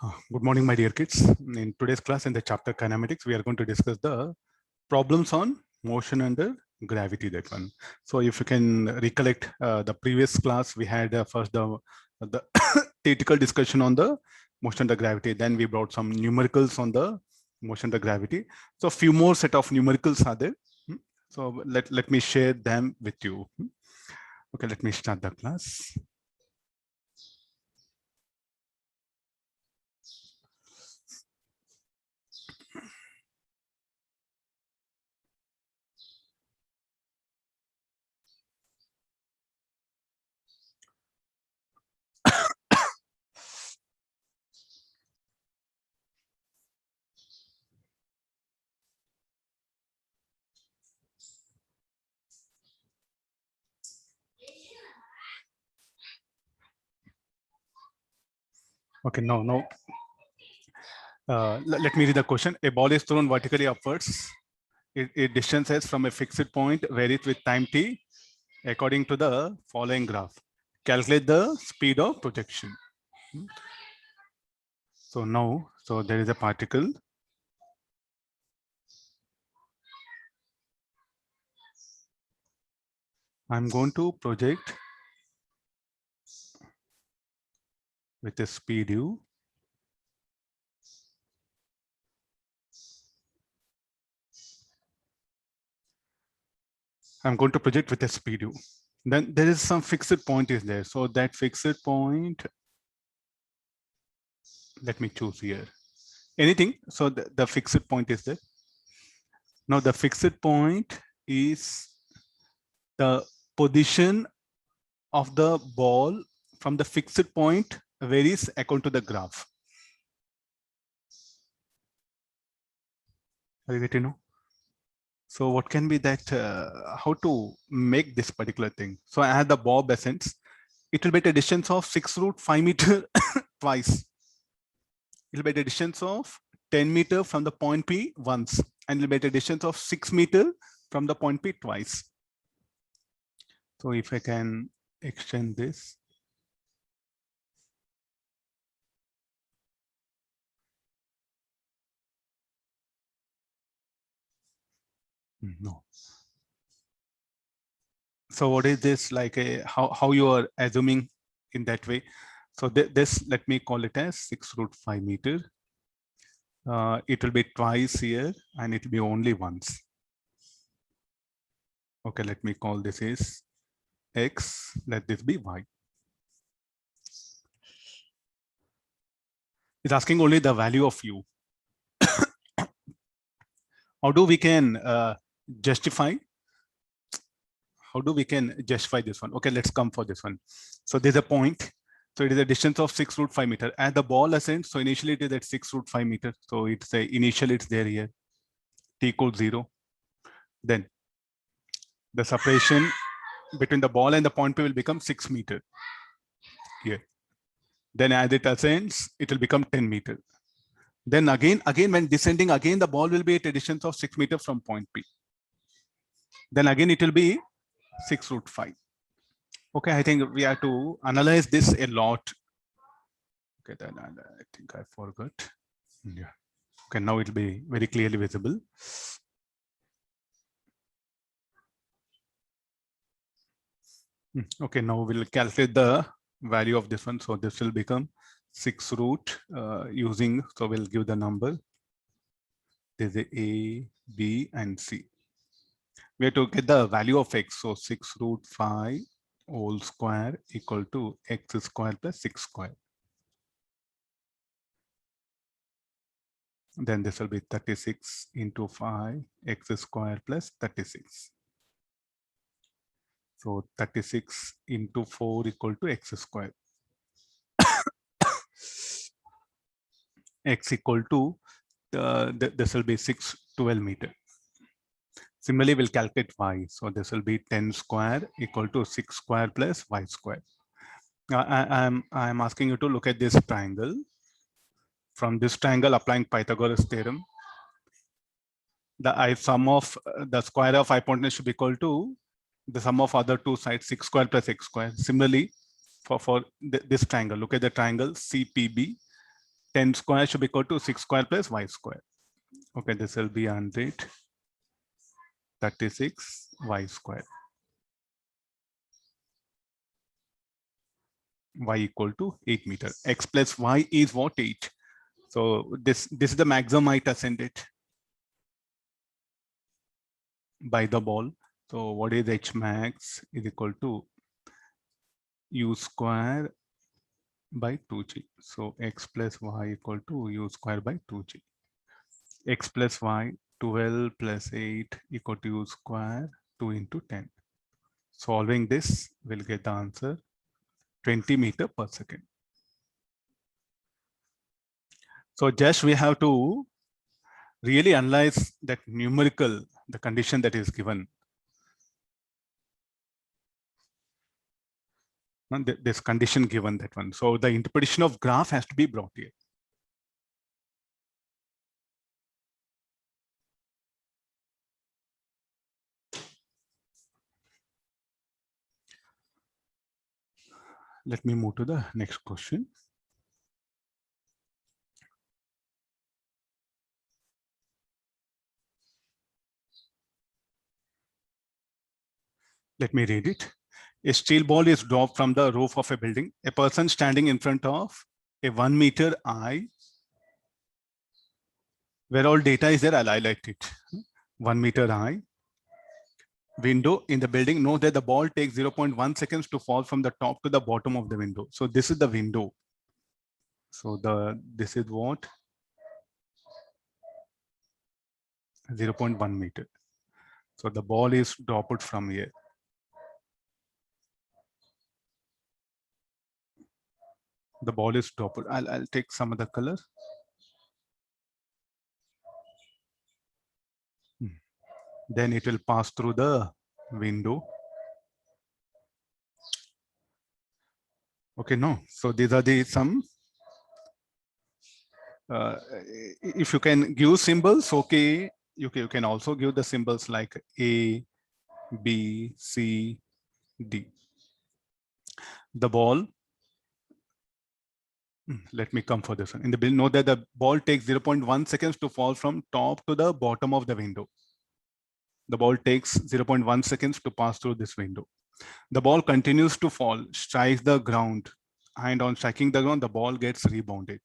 Good morning, my dear kids. In today's class, in the chapter kinematics, we are going to discuss the problems on motion under gravity. That one. So, if you can recollect the previous class, we had first the theoretical discussion on the motion under gravity. Then we brought some numericals on the motion under gravity. So, a few more set of numericals are there. So, let me share them with you. Okay, let me start the class. Okay, no. Let me read the question. A ball is thrown vertically upwards. It distances from a fixed point varies with time t according to the following graph. Calculate the speed of projection. So now, there is a particle. I'm going to project with a speed u. I'm going to project with a speed u. Then there is some fixed point is there. So that fixed point, let me choose here. Anything. So the fixed point is there. Now the fixed point is the position of the ball from the fixed point varies according to the graph. Are you getting to know? So what can be that, how to make this particular thing? So I had the bob essence. It will be at a distance of 6√5 meter twice. It will be at a distance of 10 meter from the point P once, and it will be at a distance of 6 meter from the point P twice. So if I can extend this. No. So what is this like how you are assuming in that way? So this, let me call it as 6√5 meter. It will be twice here and it will be only once. Okay, let me call this is X, let this be Y. It's asking only the value of U. How do we can justify? How do we can justify this one? Okay, let's come for this one. So there's a point. So it is a distance of 6√5 meter. And the ball ascends. So initially it is at 6√5 meter. So it's a initially it's there here. T equals 0. Then the separation between the ball and the point P will become 6 meter here. Then as it ascends, it will become 10 meter. Then again when descending, again the ball will be at a distance of 6 meter from point P. Then again it will be 6√5. Okay, I think we have to analyze this a lot. Okay, then I think I forgot. Yeah. Okay, now it will be very clearly visible. Okay, now we'll calculate the value of this one. So this will become 6 root using, so we'll give the number. There's A, B, and C. We have to get the value of X. So 6√5 whole square equal to X square plus 6 square. Then this will be 36 into 5 X square plus 36. So 36 into 4 equal to X square. X equal to, this will be 612 meter. Similarly, we'll calculate Y. So this will be 10 square equal to 6 square plus Y square. I'm asking you to look at this triangle. From this triangle, applying Pythagoras theorem, the sum of the square of hypotenuse should be equal to the sum of other two sides, 6 square plus X square. Similarly, for this triangle, look at the triangle CPB. 10 square should be equal to 6 square plus y square. Okay, this will be 136 y square. Y equal to 8 meter. X plus y is what? 8. So this is the maximum height ascended by the ball. So what is h max is equal to u square by 2g. So x plus y equal to u square by 2g. X plus y 12 plus 8 equal to u square 2 into 10. Solving this, we'll get the answer 20 meter per second. So just we have to really analyze that numerical, the condition that is given. This condition given, that one. So the interpretation of graph has to be brought here. Let me move to the next question. Let me read it. A steel ball is dropped from the roof of a building. A person standing in front of a 1 meter eye, where all data is there, I'll highlight it. 1 meter high window in the building. Note that the ball takes 0.1 seconds to fall from the top to the bottom of the window. So this is the window. So this is what? 0.1 meter. So the ball is dropped from here. The ball is dropped. I'll take some other color. Then it will pass through the window. Okay, no. So these are the some. If you can give symbols, okay. You can also give the symbols like A, B, C, D. The ball. Let me come for this one. In the bill, note that the ball takes 0.1 seconds to fall from top to the bottom of the window. The ball takes 0.1 seconds to pass through this window. The ball continues to fall, strikes the ground, and on striking the ground, the ball gets rebounded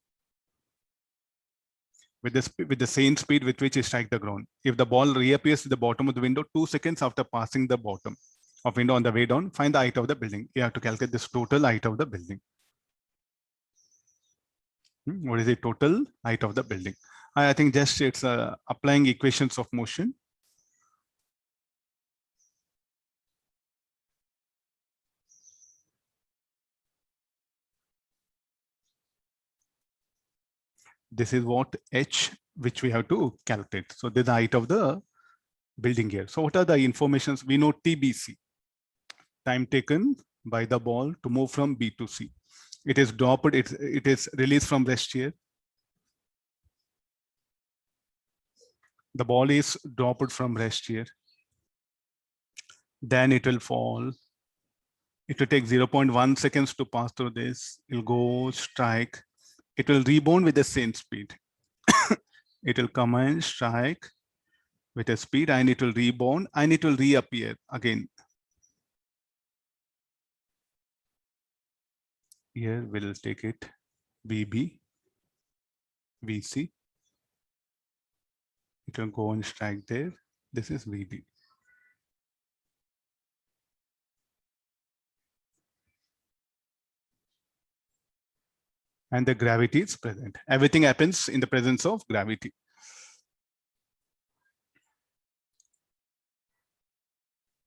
with the same speed with which it strikes the ground. If the ball reappears at the bottom of the window 2 seconds after passing the bottom of window on the way down, find the height of the building. You have to calculate this total height of the building. What is the total height of the building? I think just it's applying equations of motion. This is what h, which we have to calculate. So this is the height of the building here. So what are the informations? We know TBC, time taken by the ball to move from B to C. It is dropped, it is released from rest here. The ball is dropped from rest here. Then it will fall. It will take 0.1 seconds to pass through this. It will go strike. It will rebound with the same speed. It will come and strike with a speed, and it will rebound and it will reappear again. Here we'll take it VB, VC. It will go and strike there. This is VD. And the gravity is present. Everything happens in the presence of gravity.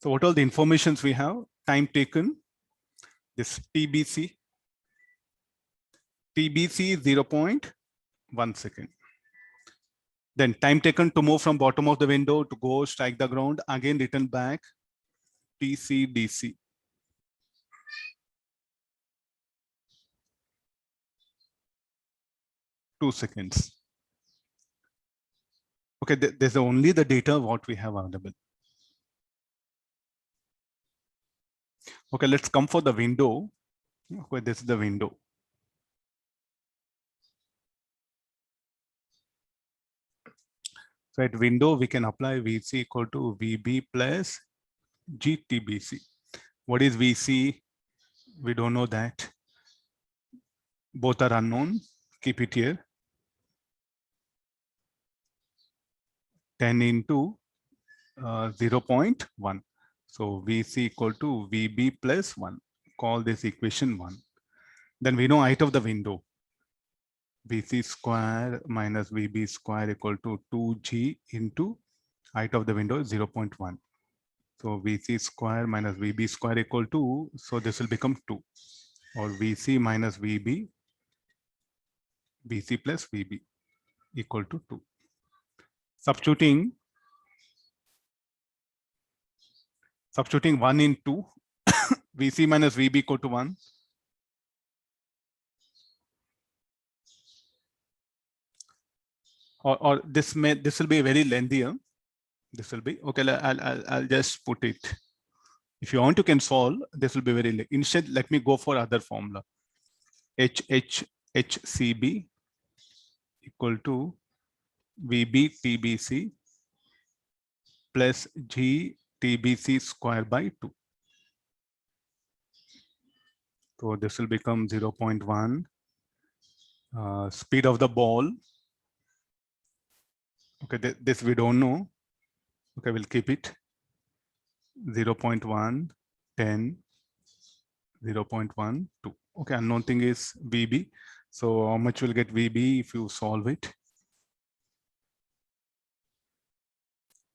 So what are the informations we have? Time taken, this TBC. TBC is 0.1 second. Then time taken to move from bottom of the window to go strike the ground, again return back, TCDC. Two seconds. Okay, there's only the data what we have available. Okay, let's come for the window. Okay, this is the window. So at window, we can apply VC equal to VB plus GTBC. What is VC? We don't know that. Both are unknown. Keep it here. 10 into 0.1. So VC equal to VB plus 1. Call this equation 1. Then we know height of the window. VC square minus VB square equal to 2G into height of the window is 0.1. So VC square minus VB square equal to, so this will become 2. Or VC minus VB, VC plus VB equal to 2. Substituting 1 in 2, VC minus VB equal to 1. Or this will be very lengthier. This will be okay. I'll just put it. If you want, you can solve. This will be very late. Instead, let me go for other formula. HCB equal to VB TBC plus GTBC square by 2. So this will become 0.1. Speed of the ball. Okay, this we don't know. Okay, we'll keep it. 0.1, 10, 0.1, 2. Okay, unknown thing is VB. So how much will get VB if you solve it?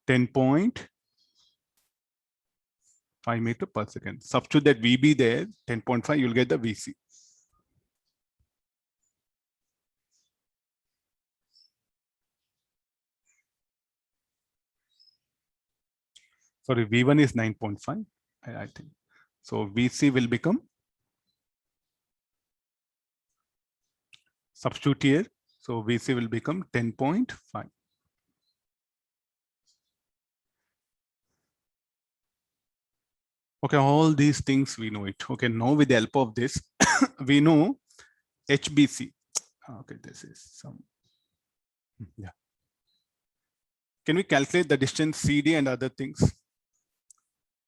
10.5 meter per second. Substitute that VB there, 10.5, you'll get the VC. Sorry, V1 is 9.5, I think. So VC will become, substitute here. So VC will become 10.5. Okay, all these things we know it. Okay, now with the help of this, we know HBC. Okay, this is some, yeah. Can we calculate the distance CD and other things?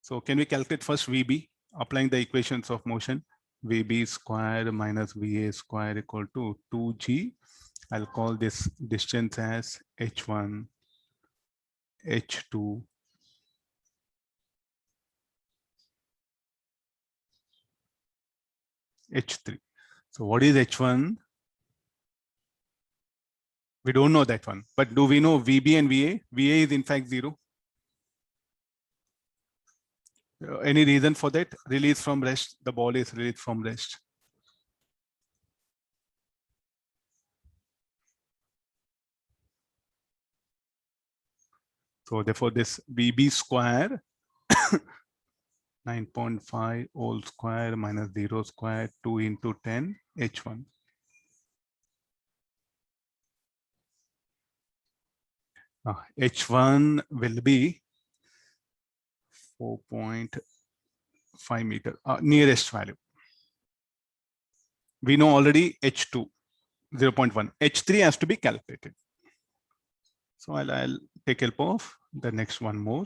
So can we calculate first VB, applying the equations of motion? VB square minus VA square equal to 2G. I'll call this distance as H1, H2, H3. So what is H1? We don't know that one, but do we know VB and VA? VA is in fact 0. Any reason for that? Release from rest. The ball is released from rest. So therefore this VB square 9.5 whole square minus 0 square 2 into 10 H1. H1 will be 4.5 meter, nearest value. We know already H2, 0.1. H3 has to be calculated. So I'll take help of the next one more.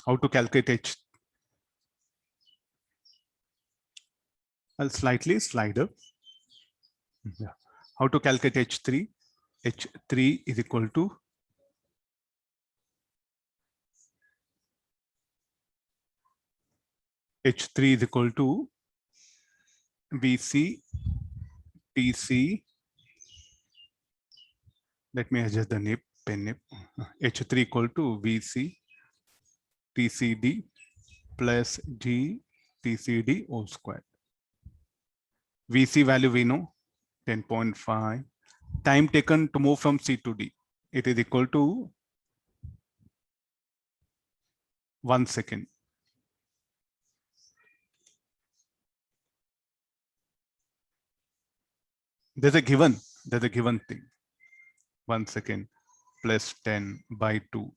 How to calculate H? I'll slightly slide up. Yeah. How to calculate H3? H3 is equal to H3 is equal to VC TC. Let me adjust the nib, pen nib. H3 equal to VC TCD plus G TCD whole square. VC value we know 10.5. Time taken to move from C to D. It is equal to 1 second. There's a given thing. 1 second plus 10 by 2.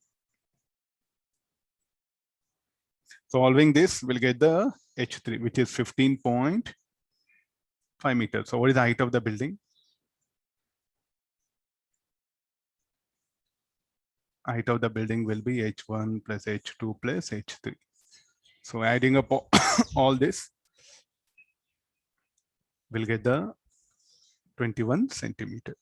Solving this, we'll get the H3, which is 15.5 meters. So what is the height of the building? height of the building will be h1 plus h2 plus h3. So adding up all this, we'll get the 21 centimeter.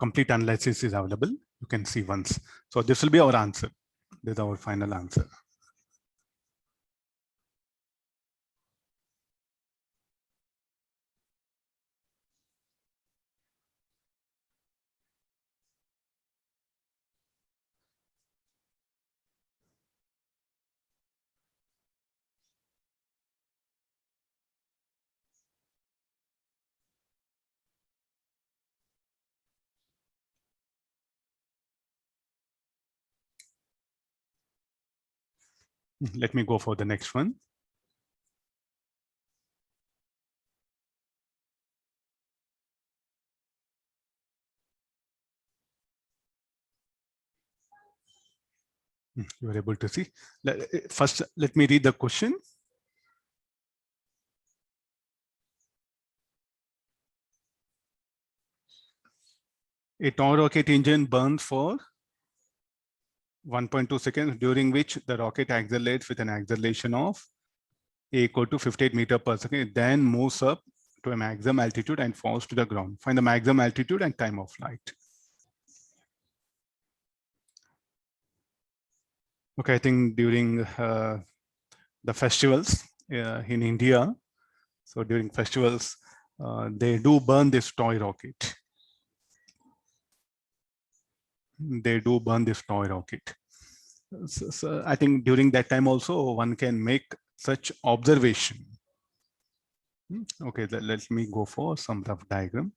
Complete analysis is available. You can see once. So this will be our answer. This is our final answer. Let me go for the next one. You are able to see. First, let me read the question. A toy rocket engine burns for 1.2 seconds, during which the rocket accelerates with an acceleration of a equal to 58 meters per second, then moves up to a maximum altitude and falls to the ground. Find the maximum altitude and time of flight. Okay, I think during the festivals in India, so during festivals, they do burn this toy rocket. They do burn this toy rocket. So I think during that time also one can make such observation. Okay, let me go for some rough diagram.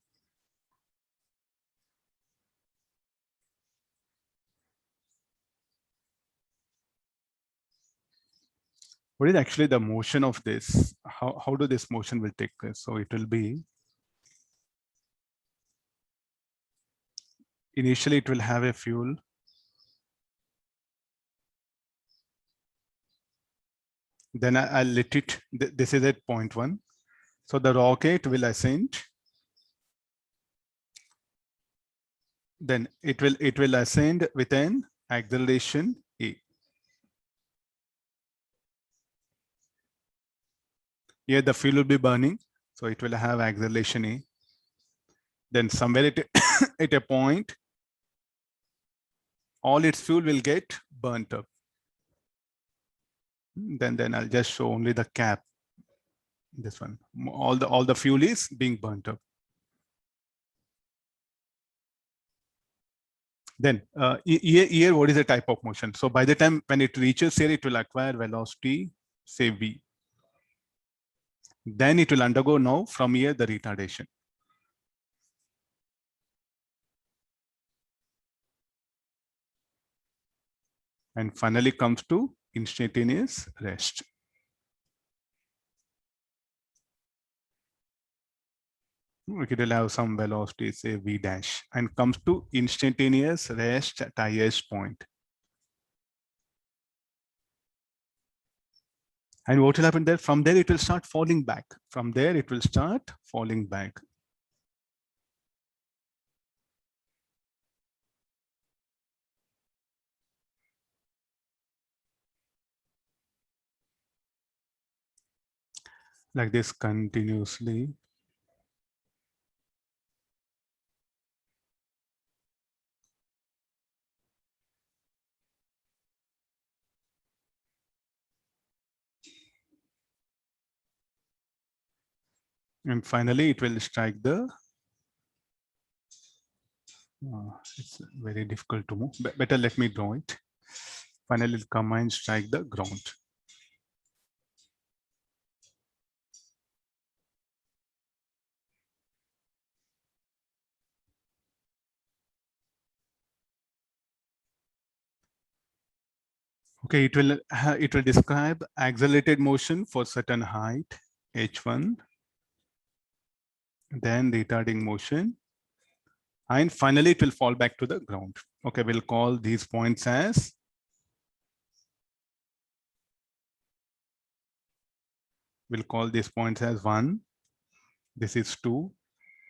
What is actually the motion of this? How do this motion will take place? So it will be, initially it will have a fuel. Then I'll let it, this is at point 1. So the rocket will ascend. Then it will ascend with an acceleration A. Here the fuel will be burning, so it will have acceleration A. Then somewhere at a point, all its fuel will get burnt up. Then I'll just show only the cap. This one, all the fuel is being burnt up. Then here, what is the type of motion? So by the time when it reaches here, it will acquire velocity, say v. Then it will undergo now from here the retardation. And finally comes to instantaneous rest. It will have some velocity, say v dash, and comes to instantaneous rest at highest point. And what will happen there? From there, it will start falling back. From there, it will start falling back. Like this continuously. And finally, it will strike the, it's very difficult to move. Better let me draw it. Finally, it'll come and strike the ground. Okay, it will describe accelerated motion for certain height, h1, then retarding motion, and finally it will fall back to the ground. Okay, we'll call these points as We'll call these points as 1. This is 2.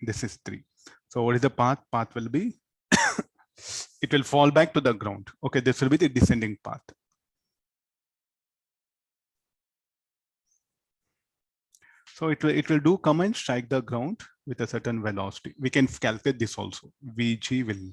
This is 3. So what is the path? Path will be, it will fall back to the ground. Okay, this will be the descending path. So it will do come and strike the ground with a certain velocity. We can calculate this also. Vg will.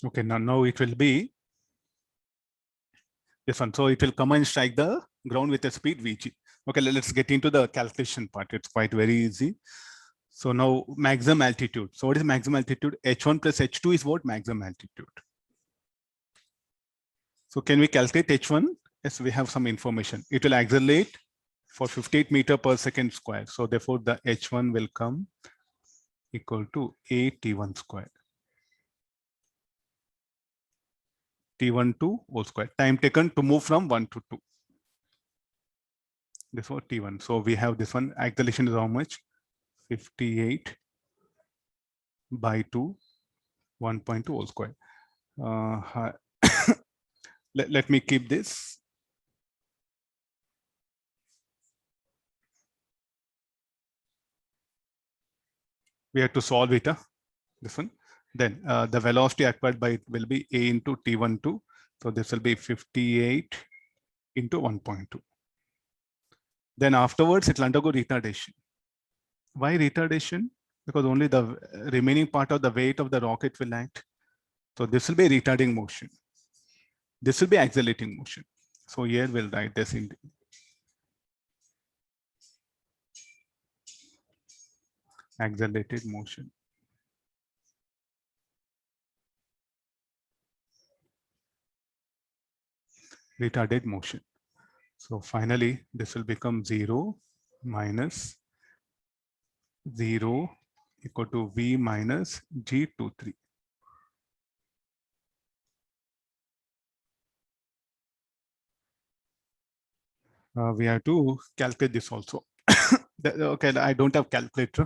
Okay, now it will be this one. So it will come and strike the ground with a speed Vg. Okay, let's get into the calculation part. It's quite very easy. So now maximum altitude. So what is maximum altitude? H1 plus H2 is what? Maximum altitude. So can we calculate H1? Yes, we have some information. It will accelerate for 58 meter per second square. So therefore the H1 will come equal to A T1 square. T1 to whole square. Time taken to move from 1 to 2. This was T1. So we have this one. Acceleration is how much? 58 by 2, 1.2 whole square. Let me keep this. We have to solve it, this one. Then the velocity acquired by it will be A into T12. So this will be 58 into 1.2. Then afterwards, it will undergo retardation. Why retardation? Because only the remaining part of the weight of the rocket will act. So this will be retarding motion. This will be accelerating motion. So here we'll write this in accelerated motion. Retarded motion. So finally, this will become 0 minus 0 equal to V minus G23. We have to calculate this also. Okay, I don't have calculator,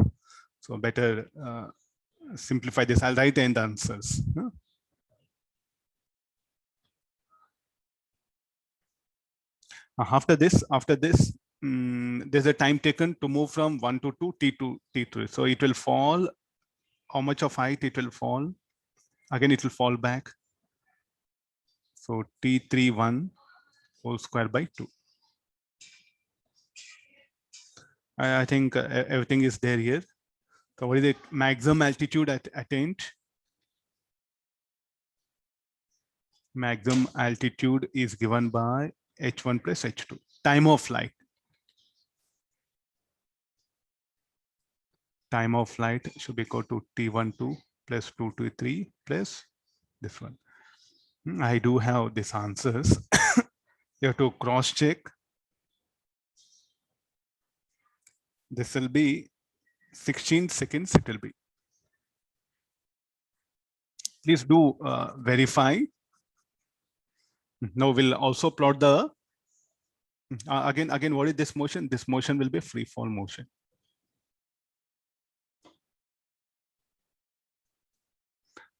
so better simplify this. I'll write in the answers. After this, there's a time taken to move from 1 to 2, T2, T3. So it will fall. How much of height it will fall? Again, it will fall back. So T31 whole square by 2. I think everything is there here. So what is it? Maximum altitude attained. Maximum altitude is given by H1 plus H2. Time of flight. Time of flight should be equal to T12 plus 2T3 plus this one. I do have these answers. You have to cross check. This will be 16 seconds. It will be. Please do verify. Now we'll also plot the again. What is this motion? This motion will be free fall motion.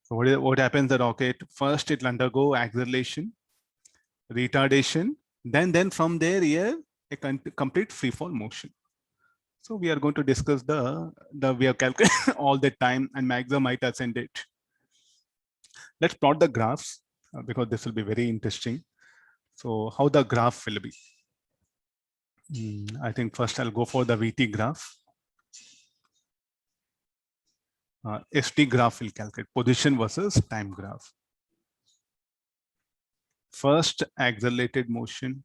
So what happens? The rocket first it will undergo acceleration, retardation, then from there here a complete free fall motion. So we are going to discuss we have calculated all the time and maximum height ascended. Let's plot the graphs because this will be very interesting. So how the graph will be? I think first I'll go for the VT graph. ST graph will calculate position versus time graph. First accelerated motion,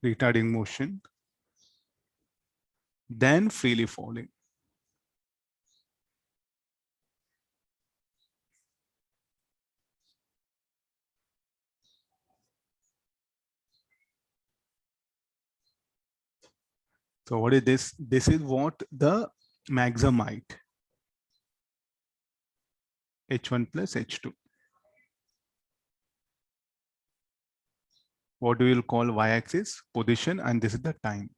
retarding motion, then freely falling. So what is this? This is what the maximum height, h1 plus h2. What do you call y-axis? Position, and this is the time.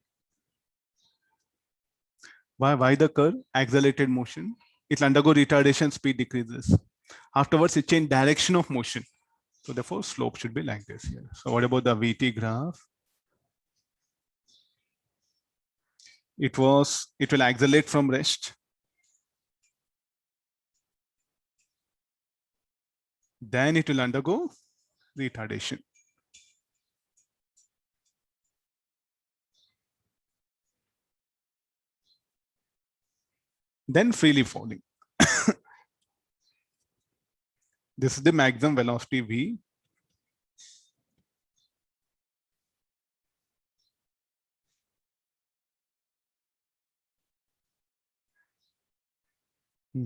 Why the curve? Accelerated motion. It will undergo retardation, speed decreases. Afterwards, it change direction of motion. So therefore, slope should be like this here. So what about the VT graph? It will accelerate from rest. Then it will undergo retardation. Then freely falling. This is the maximum velocity V.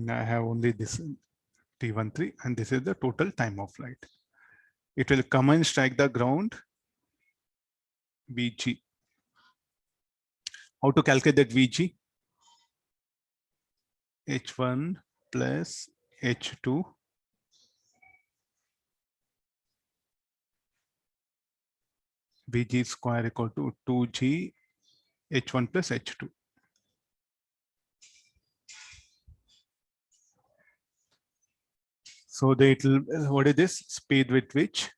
I have only this T13, and this is the total time of flight. It will come and strike the ground, VG. How to calculate that VG? H1 plus H2 VG square equal to 2G H1 plus H2. So it will, what is this? Speed with which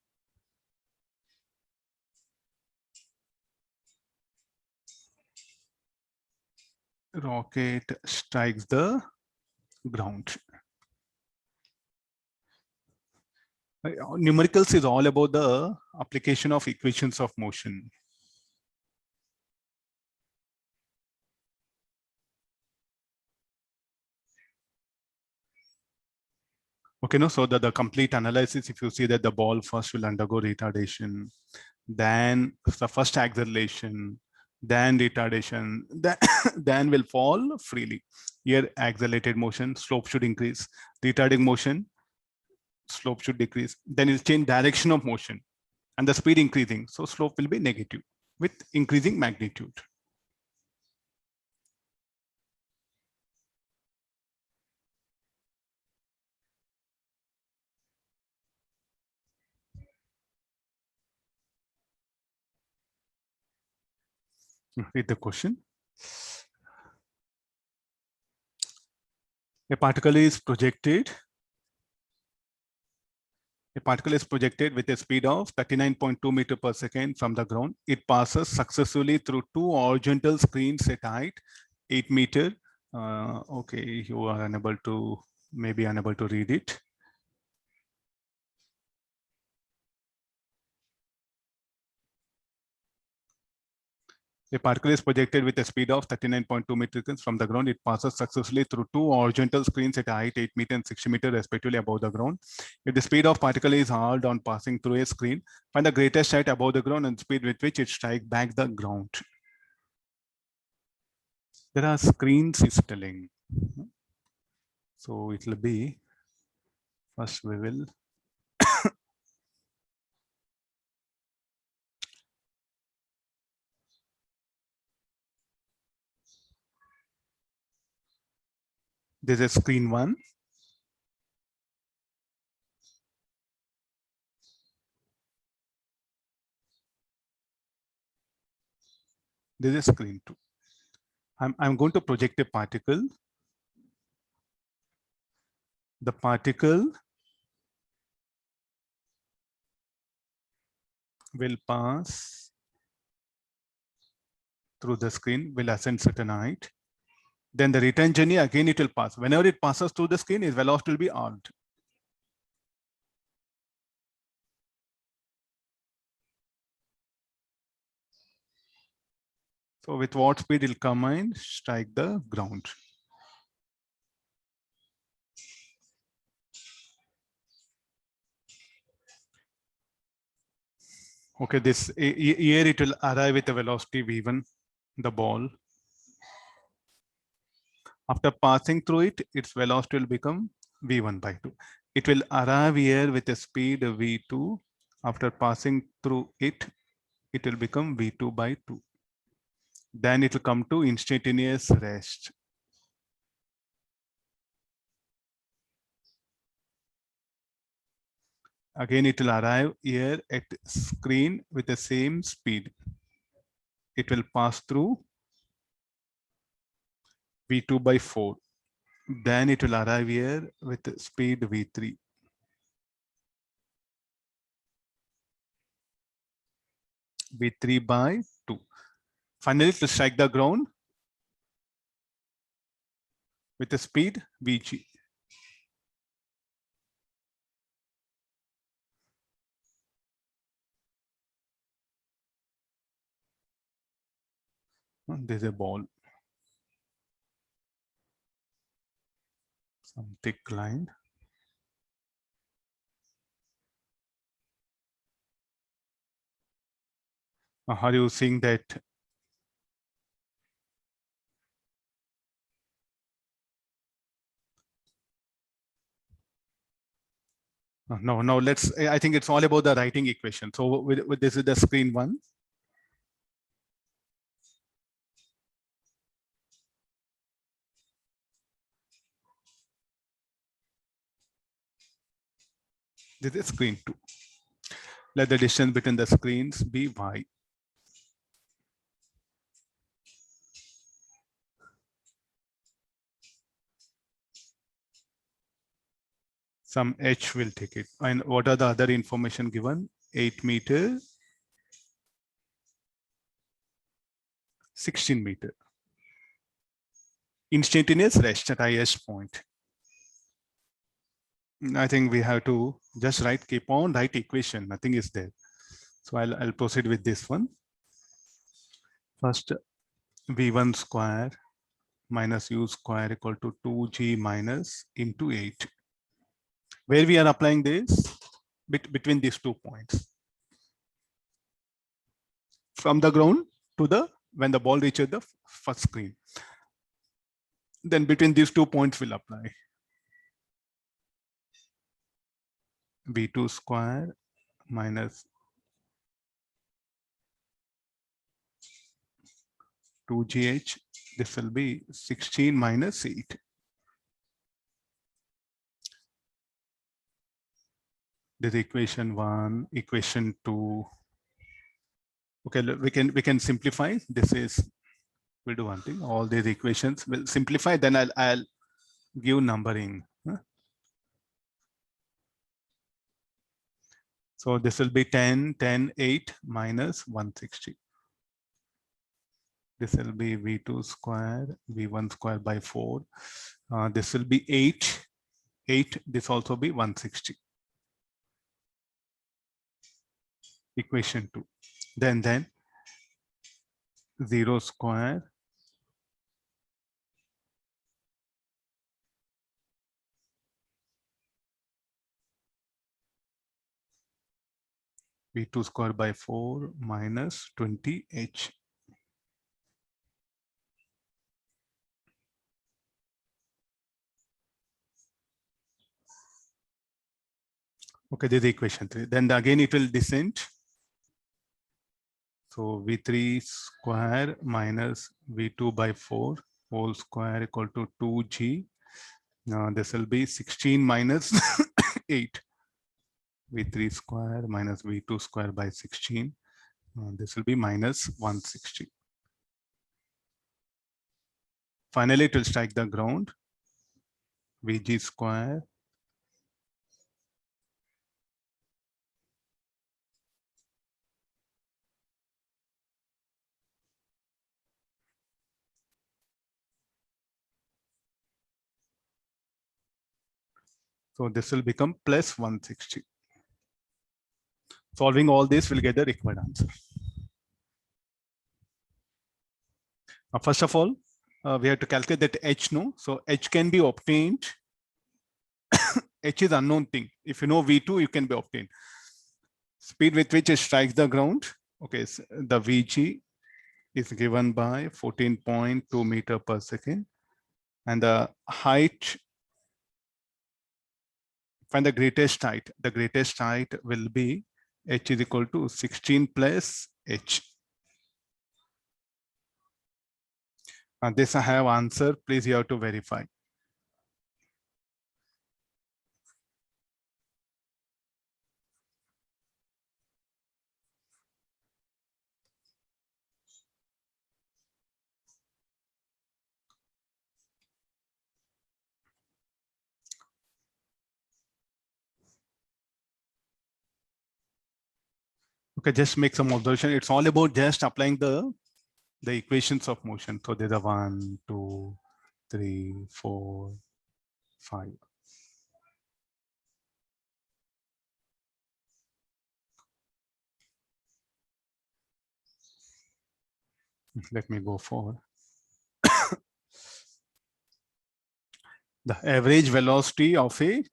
rocket strikes the ground. Numericals is all about the application of equations of motion. Okay, no, so the complete analysis, if you see that the ball first will undergo retardation, then the first acceleration, then retardation, then will fall freely. Here, accelerated motion, slope should increase. Retarding motion, slope should decrease. Then it'll change direction of motion and the speed increasing. So slope will be negative with increasing magnitude. Read the question. A particle is projected. A particle is projected with a speed of 39.2 meters per second from the ground. It passes successfully through two horizontal screens at height 8 meters. Okay, you are unable to, maybe unable to read it. A particle is projected with a speed of 39.2 meters from the ground. It passes successfully through two horizontal screens at height 8 meters and 60 meters respectively above the ground. If the speed of particle is hard on passing through a screen, find the greatest height above the ground and speed with which it strikes back the ground. There are screens is telling. So it will be, first we will this is screen 1. This is screen 2. I'm going to project a particle. The particle will pass through the screen, will ascend certain height. Then the return journey, again it will pass. Whenever it passes through the screen, its velocity will be armed. So with what speed it will come and strike the ground. Okay, this here it will arrive with a velocity v1, the ball. After passing through it, its velocity will become v1 by 2. It will arrive here with a speed of v2. After passing through it, it will become v2 by 2. Then it will come to instantaneous rest. Again, it will arrive here at screen with the same speed. It will pass through v2 by 4. Then it will arrive here with speed v3. v3 by 2. Finally, to strike the ground with the speed vg. There's a ball. Some thick line. Are you seeing that? No, let's, I think it's all about the writing equation. So with this is the screen 1. This is screen 2. Let the distance between the screens be y. Some h will take it. And what are the other information given? 8 meter, 16 meter. Instantaneous rest at highest point. I think we have to just keep on write equation. Nothing is there. So I'll proceed with this one. First, v1 square minus u square equal to 2g minus into 8. Where we are applying this? Between these 2 points. From the ground to the, when the ball reaches the first screen. Then between these 2 points we'll apply. v2 square minus 2gh. This will be 16 minus 8. This is equation 1, equation 2. Okay, we can simplify. This is, we'll do one thing. All these equations will simplify. Then I'll give numbering. So this will be 10, 10, 8 minus 160. This will be v2 square, v1 square by 4. This will be 8, 8. This also be 160. Equation 2. Then 0 square v2 square by 4 minus 20h. Okay, this is equation 3. Then again it will descend. So v3 square minus v2 by 4 whole square equal to 2g. This will be 16 minus 8. v3 square minus v2 square by 16. This will be minus 160. Finally, it will strike the ground. vg square so this will become plus 160. Solving all this will get the required answer. First of all, we have to calculate that h, no? So h can be obtained. h is unknown thing. If you know v2, you can be obtained. speed with which it strikes the ground. Okay, so the Vg is given by 14.2 meter per second, and the height, find the greatest height. The greatest height will be h is equal to 16 plus h. And this I have answer. Please, you have to verify. Okay, just make some observation. It's all about just applying the equations of motion. So there's a 1, 2, 3, 4, 5. Let me go forward. The average velocity of a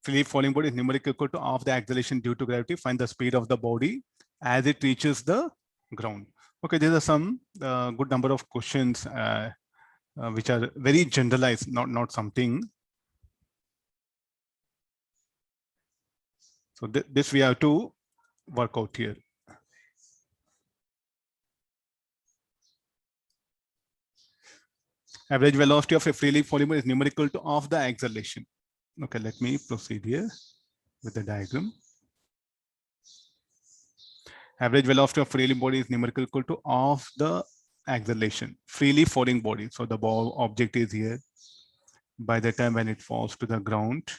freely falling body is numerically equal to half the acceleration due to gravity. Find the speed of the body as it reaches the ground. Okay, there are some good number of questions which are very generalized, not something. So this we have to work out here. Average velocity of a freely falling body is numerical to half the acceleration. Okay, let me proceed here with the diagram. Average velocity of freely body is numerical equal to half the acceleration. Freely falling body. So the ball object is here. By the time when it falls to the ground,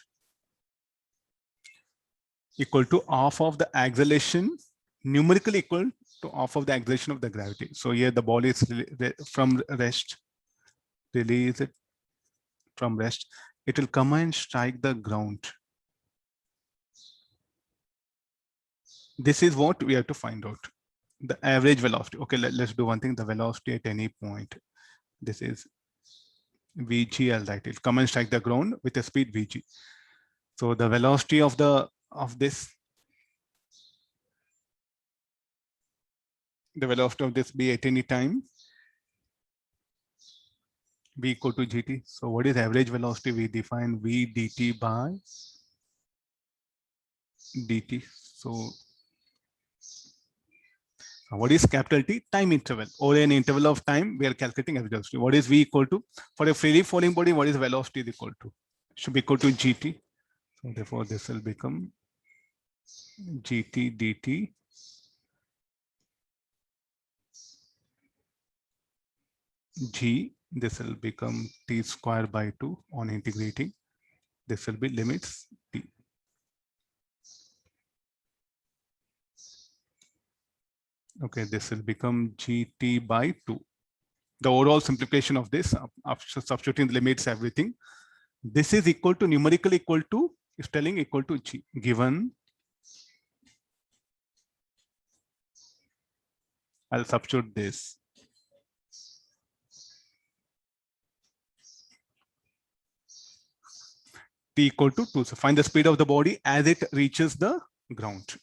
equal to half of the acceleration, numerically equal to half of the acceleration of the gravity. So here the ball is from rest, release it from rest. It will come and strike the ground. This is what we have to find out. The average velocity. Okay, let's do one thing. The velocity at any point. This is Vg, I'll write it. Come and strike the ground with a speed Vg. So the velocity of this, the velocity of this be at any time, v equal to gt. So what is average velocity? We define v dt by dt. So what is capital T? Time interval. Or an interval of time, we are calculating average velocity. What is v equal to? For a freely falling body, what is velocity is equal to? Should be equal to gt. So therefore, this will become gt dt g. This will become t square by 2 on integrating. This will be limits t. Okay, this will become gt by 2. The overall simplification of this, after substituting the limits, everything, this is equal to numerically equal to, is telling equal to g, given, I'll substitute this. T equal to 2. So find the speed of the body as it reaches the ground.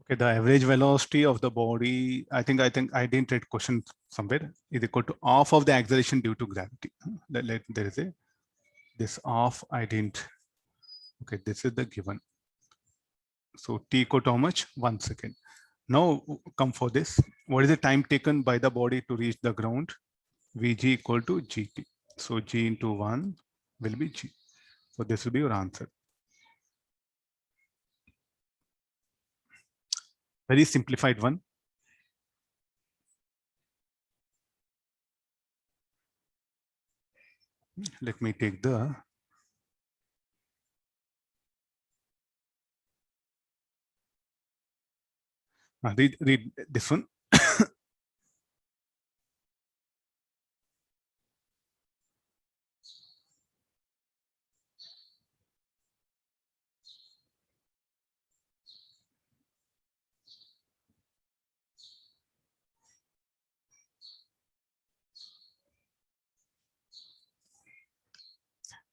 Okay, the average velocity of the body, I think I didn't read question somewhere, is equal to half of the acceleration due to gravity. There is a, this half I didn't. Okay, this is the given. So t equal to how much? 1 second. Now come for this. What is the time taken by the body to reach the ground? Vg equal to gt. So g into 1 will be g. So this will be your answer. Very simplified one. Let me take the Read this one.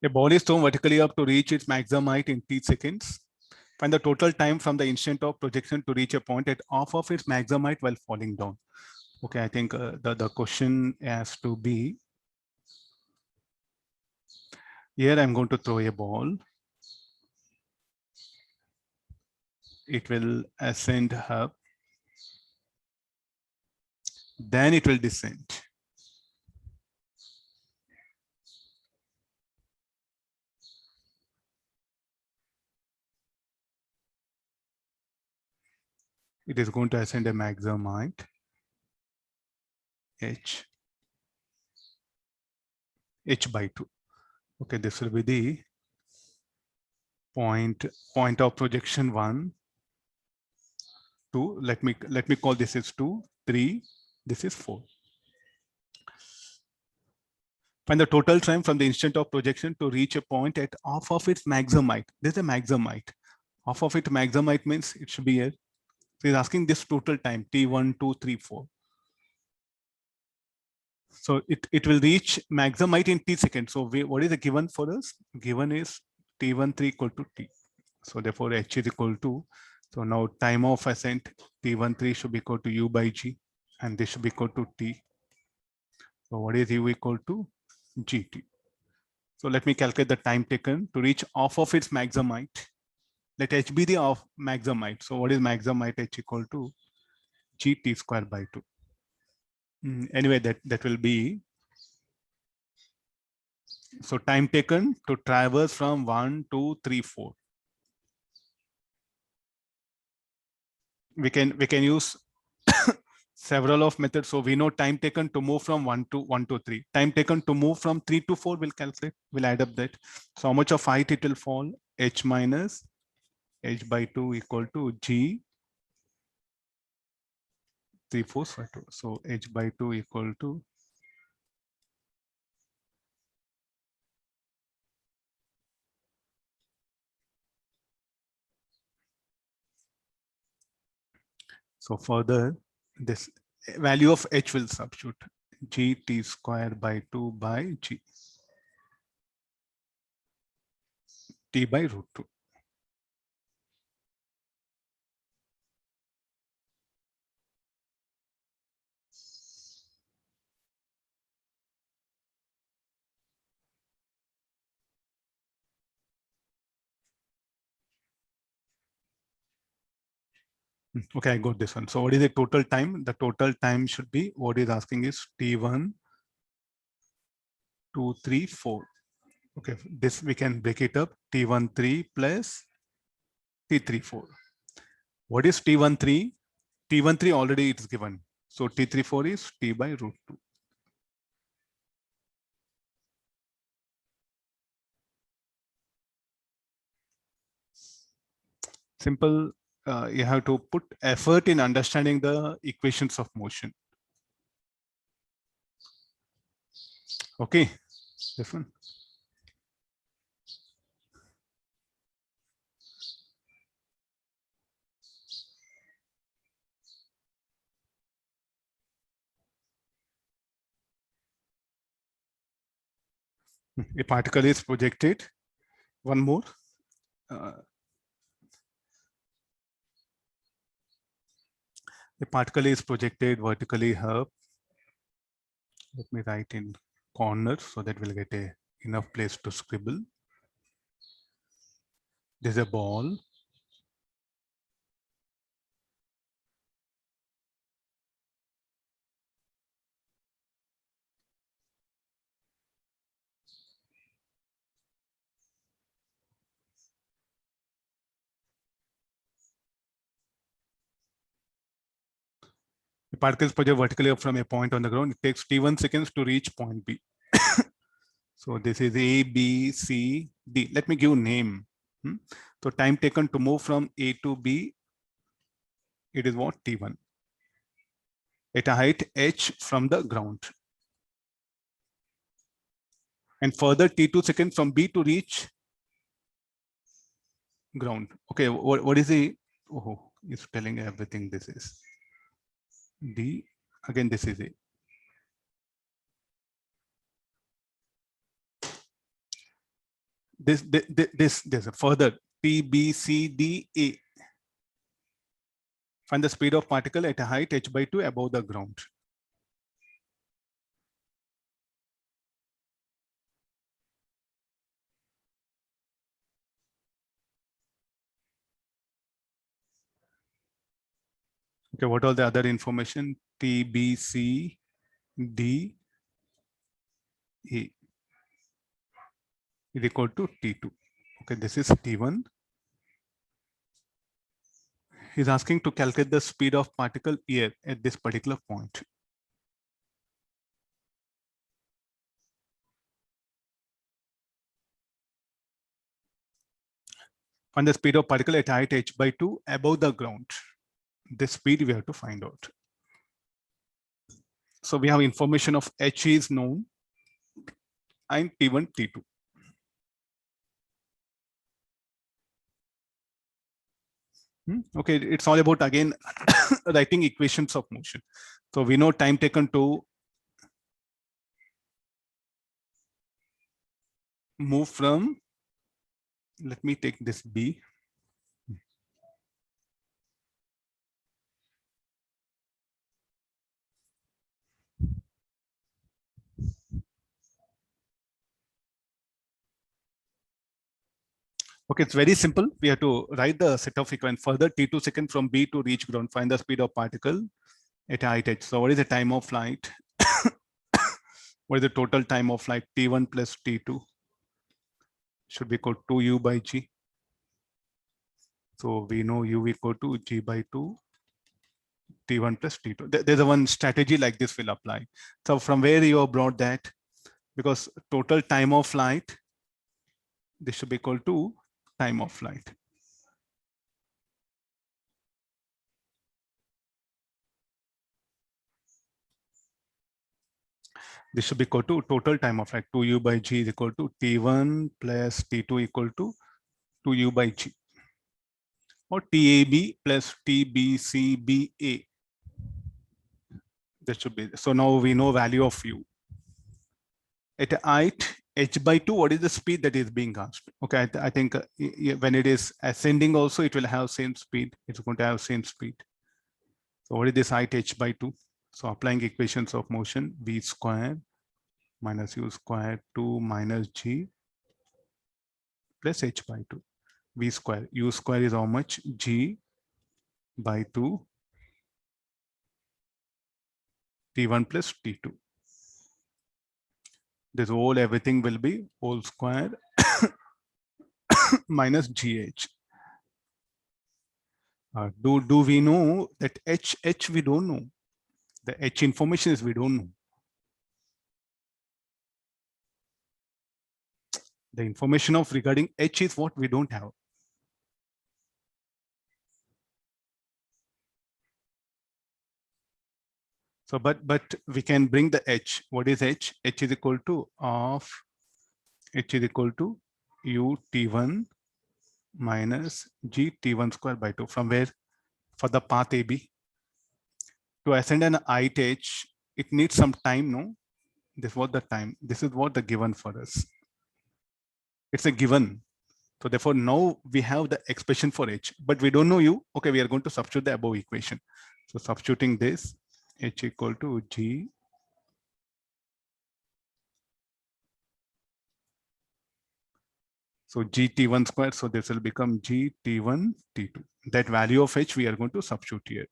A ball is thrown vertically up to reach its maximum height in t seconds. Find the total time from the instant of projection to reach a point at half of its maximum height while falling down. Okay, I think the question has to be, here I'm going to throw a ball. It will ascend up, then it will descend. It is going to ascend a maximum height, h by 2. Okay, this will be the point of projection 1, 2. Let me call this is 2, 3. This is 4. Find the total time from the instant of projection to reach a point at half of its maximum height. This is a maximum height. Half of its maximum height means it should be here. So he's asking this total time, t1, 2, 3, 4. So it will reach maximum height in t seconds. So what is the given for us? Given is t13 equal to t. So therefore h is equal to, so now time of ascent t13 should be equal to u by g, and this should be equal to t. So what is u equal to gt? So let me calculate the time taken to reach half of its maximum height. Let h be the of maximum height. So what is maximum height? H equal to gt square by 2. Anyway, that will be, so time taken to traverse from 1, 2, 3, 4. We can use several of methods. So we know time taken to move from 1 to 3. Time taken to move from 3 to 4 will calculate, will add up that. So how much of height it will fall? H minus h by 2 equal to g 3, 4, 5, 2. So h by 2 equal to so further this value of h will substitute gt square by 2 by g t by root 2. Okay, I got this one. So what is the total time? The total time should be, what is asking is t1, 2, 3, 4. Okay, this we can break it up. T13 plus T34. What is T13? T13 already it is given. So T34 is T by root 2. Simple. You have to put effort in understanding the equations of motion. Okay, this one. A particle is projected. One more. A particle is projected vertically up. Let me write in corner so that we'll get enough place to scribble. There's a ball. The particle is projected vertically up from a point on the ground. It takes t1 seconds to reach point B. So this is A, B, C, D. Let me give name. So time taken to move from A to B it is what? T1 at a height h from the ground. And further T2 seconds from B to reach ground. Okay, what is the, oh, it's telling everything. This is D, again, this is A. This a further T, B, C, D, A. Find the speed of particle at a height h/2 above the ground. Okay, what are the other information? T, B, C, D, A is equal to T2. Okay, this is T1. He's asking to calculate the speed of particle here at this particular point. Find the speed of particle at height h/2 above the ground. This speed we have to find out. So we have information of h is known and T1, T2. Okay, it's all about again writing equations of motion. So we know time taken to move from, let me take this B. Okay, it's very simple. We have to write the set of equations. Further T2 seconds from B to reach ground, find the speed of particle at height h. So what is the time of flight? What is the total time of flight? T1 plus T2 should be equal to U by G. So we know U equal to G by 2, T1 plus T2. There's a one strategy like this will apply. So from where you have brought that, because total time of flight, this should be equal to time of flight. This should be equal to total time of flight. 2U by G is equal to T1 plus T2 equal to 2U by G. Or TAB plus TBCBA. That should be, so now we know value of U. At height h/2, what is the speed that is being asked? Okay, I think when it is ascending also, it will have same speed. It's going to have same speed. So what is this height h/2? So applying equations of motion, V square minus U square 2 minus G plus h/2. V square, U square is how much? G by 2 T1 plus T2. This whole everything will be whole square minus GH. Do we know that H we don't know? The H information is we don't know. The information of regarding H is what we don't have. So, but we can bring the H. What is H? H is equal to of H is equal to U T1 minus G T1 square by 2. From where? For the path AB. To ascend an height H, it needs some time, no? This was the time. This is what the given for us. It's a given. So therefore, now we have the expression for H, but we don't know U. Okay, we are going to substitute the above equation. So substituting this, H equal to G so GT1 square. So this will become GT1 T2. That value of H we are going to substitute here.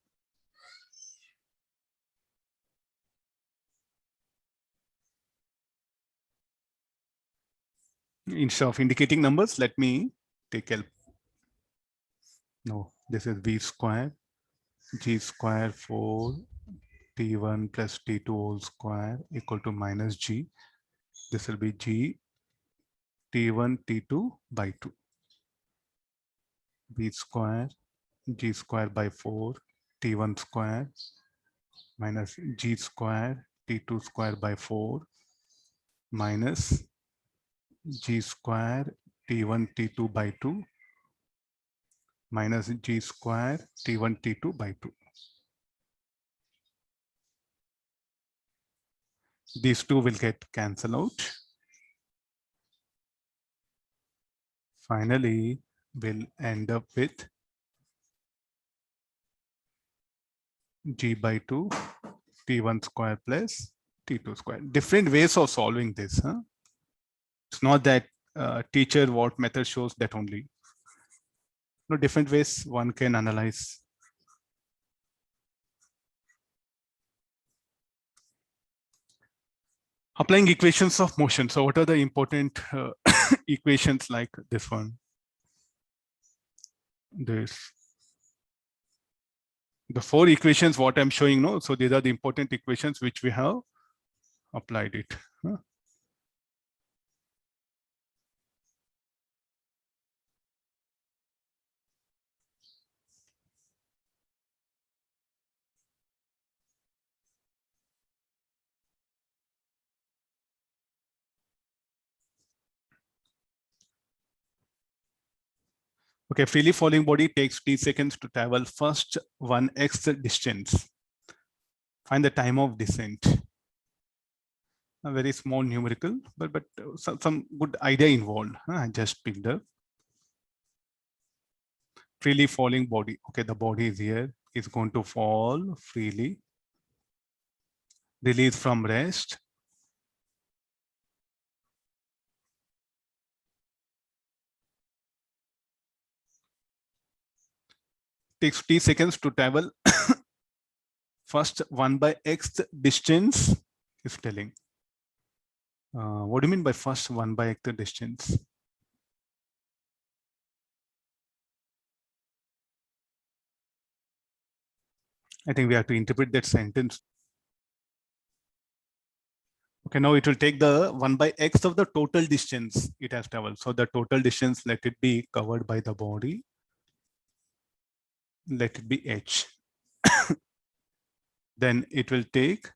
Instead of indicating numbers, let me take help. No, this is V square, G square 4 T1 plus T2 whole square equal to minus G. This will be G T1 T2 by 2. V square G square by 4 t1 square minus g square t2 square by 4 minus g square t1 t2 by 2 minus g square t1 t2 by 2. These two will get cancelled out. Finally, we'll end up with g by 2 t1 square plus t2 square. Different ways of solving this. Huh? It's not that teacher what method shows that only. No, different ways one can analyze. Applying equations of motion. So what are the important equations like this one? This. The 4 equations what I'm showing now. So these are the important equations which we have applied it. Huh? Okay, freely falling body takes t seconds to travel first 1x distance. Find the time of descent. A very small numerical, but some good idea involved. I just picked up. Freely falling body. Okay, the body is here. It's going to fall freely. Release from rest. Takes t seconds to travel first 1 by x distance is telling. What do you mean by first 1 by x distance? I think we have to interpret that sentence. Okay, now it will take the 1 by x of the total distance it has traveled. So the total distance, let it be covered by the body. Let it be h. Then it will take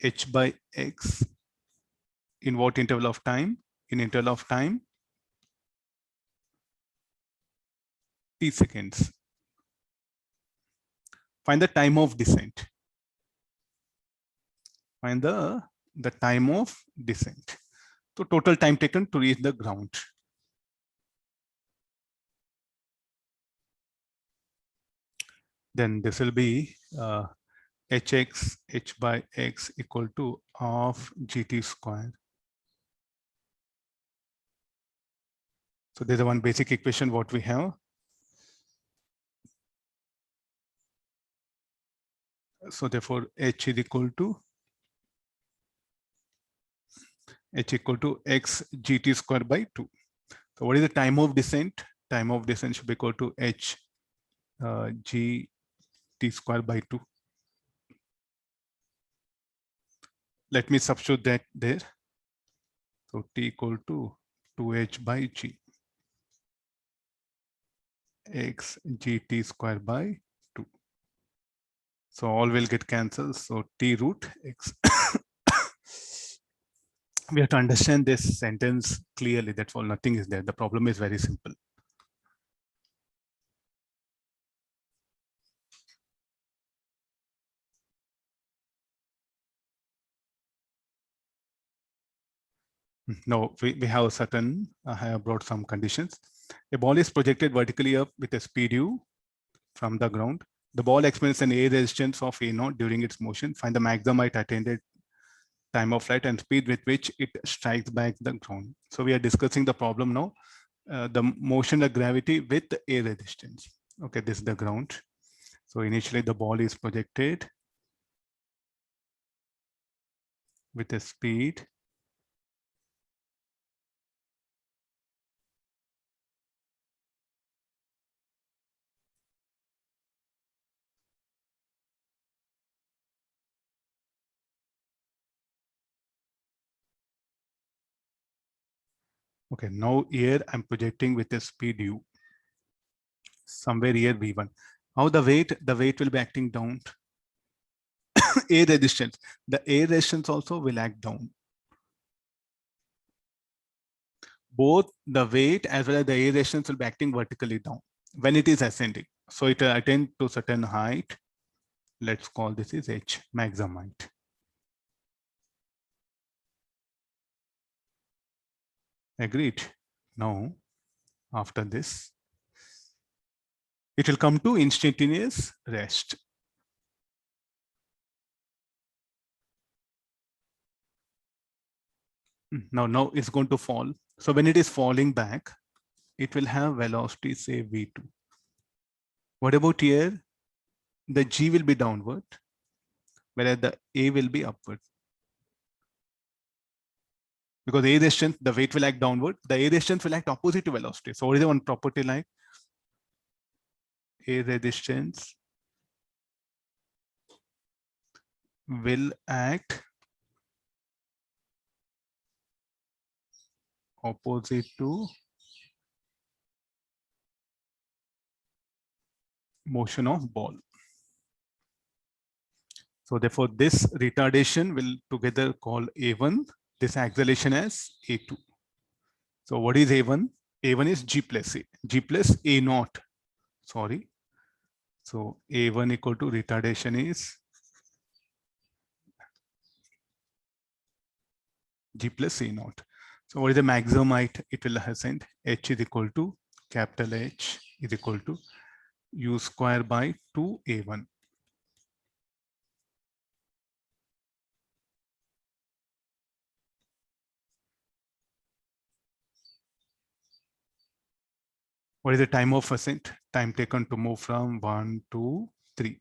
h by x in what interval of time? In interval of time, t seconds. Find the time of descent. Find the time of descent. So total time taken to reach the ground. Then this will be hx h by x equal to half gt square. So there's a one basic equation what we have. So therefore h is equal to x gt square by 2. So what is the time of descent? Time of descent should be equal to h g t square by 2. Let me substitute that there. So t equal to 2h by g x gt square by 2. So all will get cancelled. So t root x. We have to understand this sentence clearly. That's all. Nothing is there. The problem is very simple. No, we have certain, I have brought some conditions. A ball is projected vertically up with a speed u from the ground. The ball experiences an A resistance of A0 during its motion. Find the maximum height attained at time of flight and speed with which it strikes back the ground. So we are discussing the problem now. The motion of gravity with A resistance. Okay, this is the ground. So initially the ball is projected with a speed okay, now here I'm projecting with a speed u. Somewhere here v1. How the weight will be acting down. A resistance, the A resistance also will act down. Both the weight as well as the A resistance will be acting vertically down when it is ascending. So it will attain to certain height. Let's call this is H, maximum height. Agreed. Now, after this, it will come to instantaneous rest. Now it's going to fall. So when it is falling back, it will have velocity, say V2. What about here? The G will be downward, whereas the A will be upward. Because A resistance, the weight will act downward. The A resistance will act opposite to velocity. So what is the one property like? A resistance will act opposite to motion of ball. So therefore, this retardation will together call A1, this acceleration as A2. So what is A1? A1 is G plus A, G plus A naught, sorry. So A1 equal to retardation is G plus A naught. So what is the maximum height it will ascend? H is equal to capital H is equal to U square by 2A1. What is the time of ascent? Time taken to move from 1 to 3.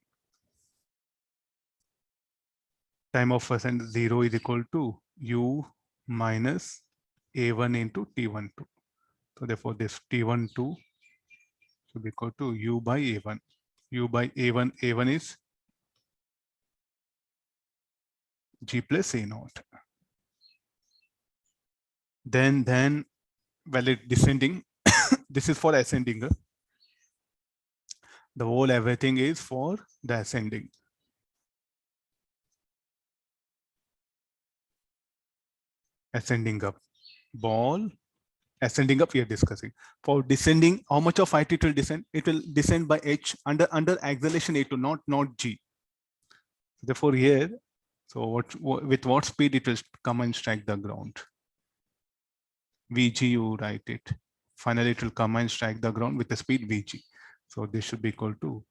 Time of ascent 0 is equal to U minus A1 into T12. So therefore this T12 should be equal to U by A1. U by A1, A1 is G plus A naught. Then while it descending, this is for ascending. The whole everything is for the ascending. Ascending up. Ball ascending up we are discussing. For descending, how much of height it will descend? It will descend by H under acceleration A2, not G. Therefore here, so with what speed it will come and strike the ground? Vg, you write it. Finally, it will come and strike the ground with the speed Vg. So this should be equal to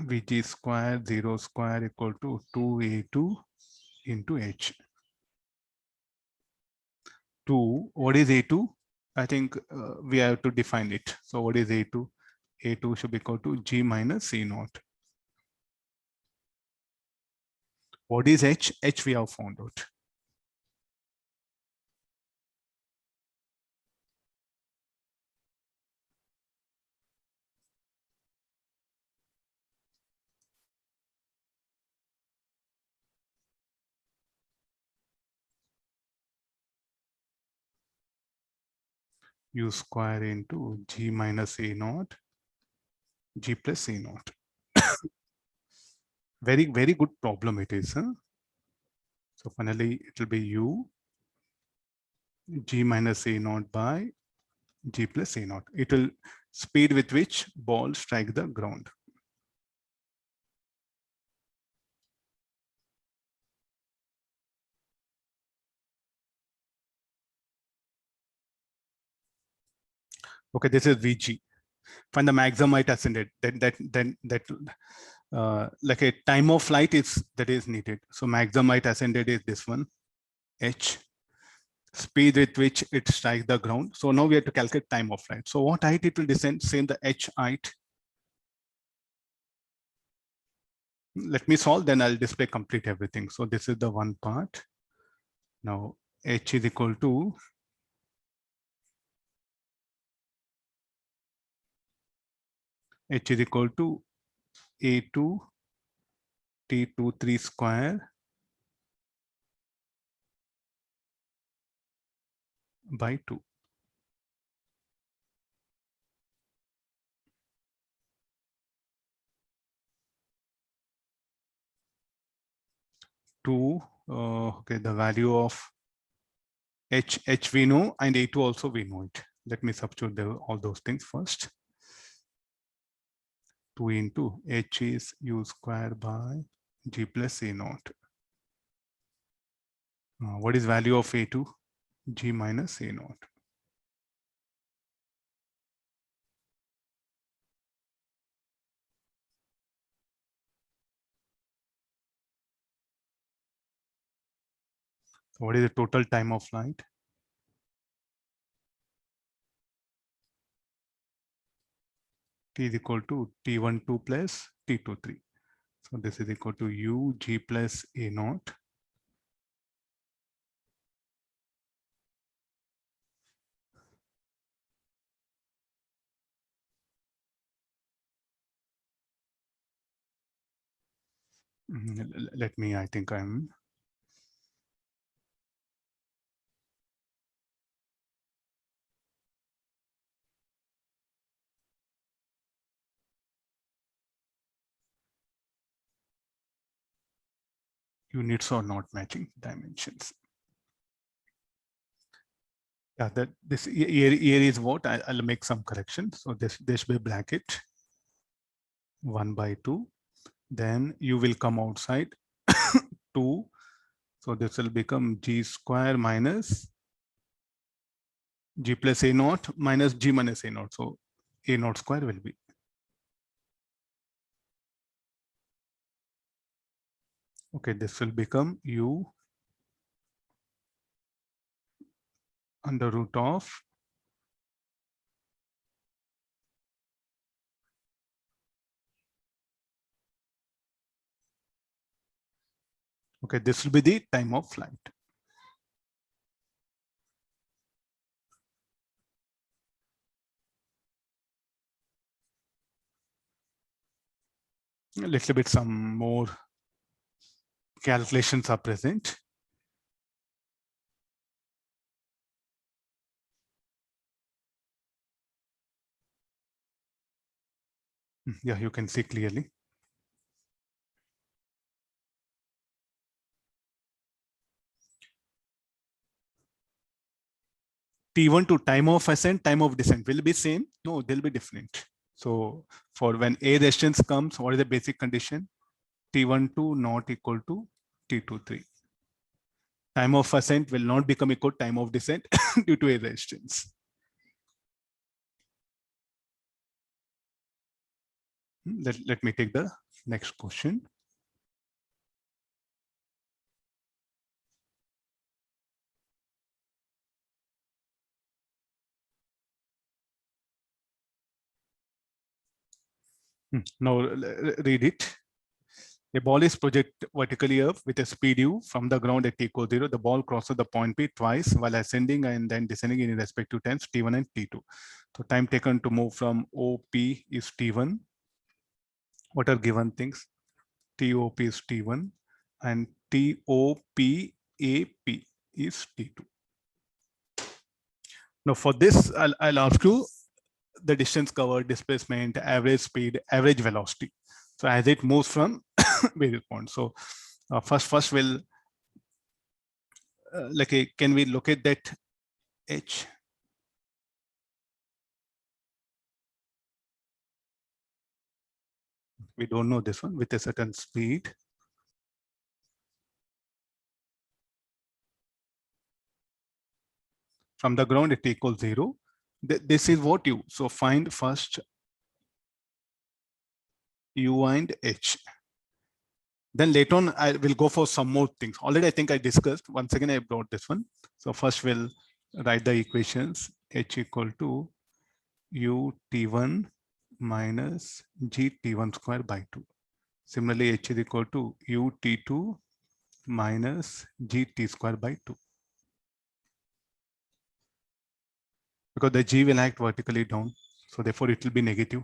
Vg square 0 square equal to 2A2 into H. 2, what is A2? I think we have to define it. So what is A2? A2 should be equal to G minus C naught. What is H? H we have found out. U square into G minus A naught, G plus A naught. Very good problem it is. Huh? So finally, it will be U G minus A naught by G plus A naught. It will speed with which ball strike the ground. Okay, this is Vg. Find the maximum height ascended. Then like a time of flight is that is needed. So maximum height ascended is this one, H. Speed with which it strikes the ground. So now we have to calculate time of flight. So what height it will descend? Same the H height. Let me solve, then I'll display complete everything. So this is the one part. Now H is equal to A2 T23 square by 2. A2, okay, the value of H we know, and A2 also we know it. Let me substitute all those things first. 2 into H is U square by G plus A naught. What is value of A2? G minus A naught. So what is the total time of flight? T is equal to T12 plus T23. So this is equal to U G plus A naught. Let me, I think I'm. Units are not matching dimensions. Yeah, that this here is what I'll make some corrections. So this should be bracket 1 by 2. Then you will come outside 2. So this will become G square minus G plus A naught minus G minus A naught. So A naught square will be. Okay, this will become U under root of okay, this will be the time of flight. A little bit some more calculations are present. Yeah, you can see clearly. T1 to time of ascent, time of descent will be same. No, they'll be different. So for when A resistance comes, what is the basic condition? T12 not equal to T23. Time of ascent will not become equal to time of descent due to A resistance. Let me take the next question. Now read it. A ball is projected vertically up with a speed u from the ground at t equals 0. The ball crosses the point P twice while ascending and then descending in respective times t1 and t2. So time taken to move from OP is t1. What are given things? TOP is t1 and TOPAP is t2. Now for this, I'll ask you the distance covered, displacement, average speed, average velocity. So as it moves from various points. So first we'll can we locate that H? We don't know this one with a certain speed. From the ground, it equals 0. This is what you, so find first U and H. Then later on, I will go for some more things. Already, I think I discussed. Once again, I brought this one. So first we'll write the equations. H equal to U T1 minus G T1 square by 2. Similarly, H is equal to U T2 minus G T square by 2. Because the G will act vertically down. So therefore, it will be negative.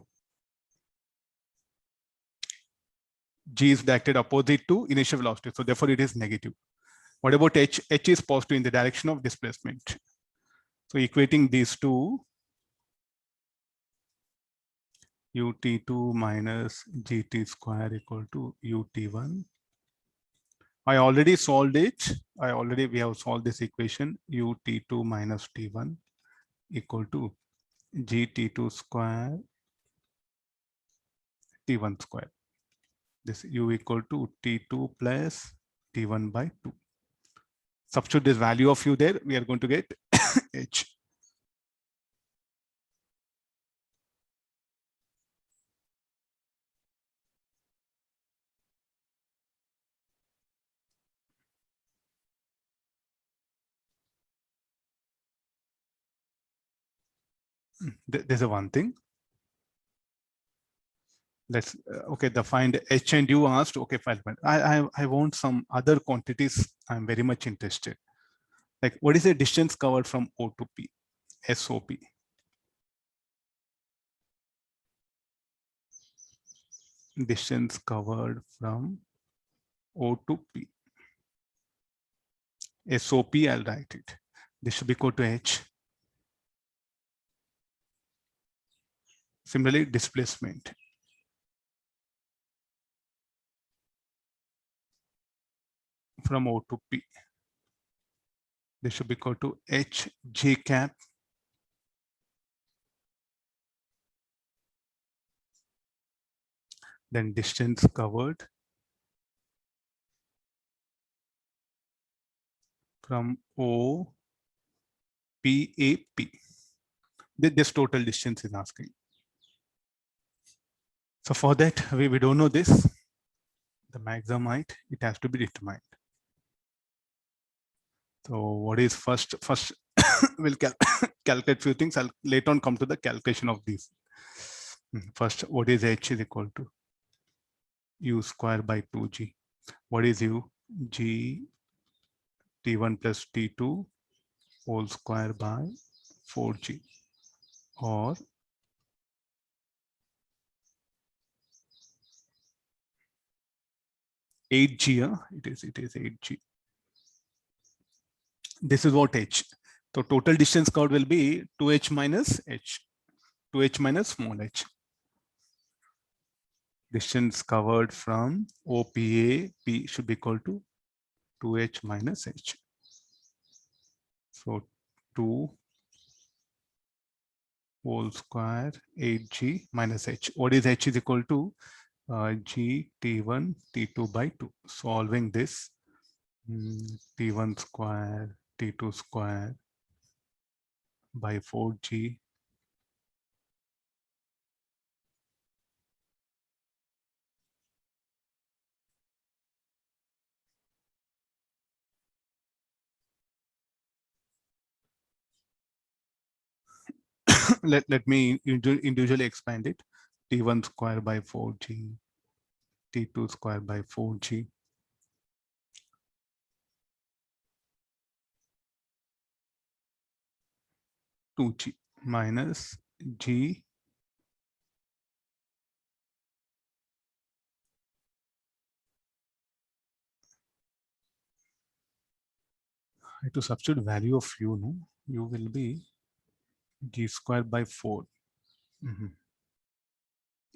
G is acted opposite to initial velocity. So therefore, it is negative. What about H? H is positive in the direction of displacement. So equating these two, UT2 minus GT square equal to UT1 I already solved it. We have solved this equation. U T2 minus T1 equal to G T2 square T1 square. This U equal to T2 plus T1 by 2. Substitute this value of U there. We are going to get H. There's a one thing. Let's okay. The find H and U asked. Okay, fine. I want some other quantities. I'm very much interested. Like, what is the distance covered from O to P? SOP. Distance covered from O to P. SOP, I'll write it. This should be equal to H. Similarly, displacement. From O to P. This should be equal to H J cap then distance covered from O P A P. This total distance is asking. So for that, we don't know this. The maximum height, it has to be determined. So what is first? First, we'll calculate few things. I'll later on come to the calculation of these. First, what is H is equal to? U square by 2G. What is U? G T1 plus T2 whole square by 4G, or eight G. It is 8G. This is what H. So total distance covered will be 2H minus H. 2H minus small h. Distance covered from OPA, P should be equal to 2H minus H. So 2 whole square 8G minus H. What is H is equal to? G T1 T2 by 2. Solving this, T1 square T2 square by 4G let me individually expand it. T1 square by 4G, T2 square by 4G. G minus G I have to substitute value of U. No, U will be G square by 4.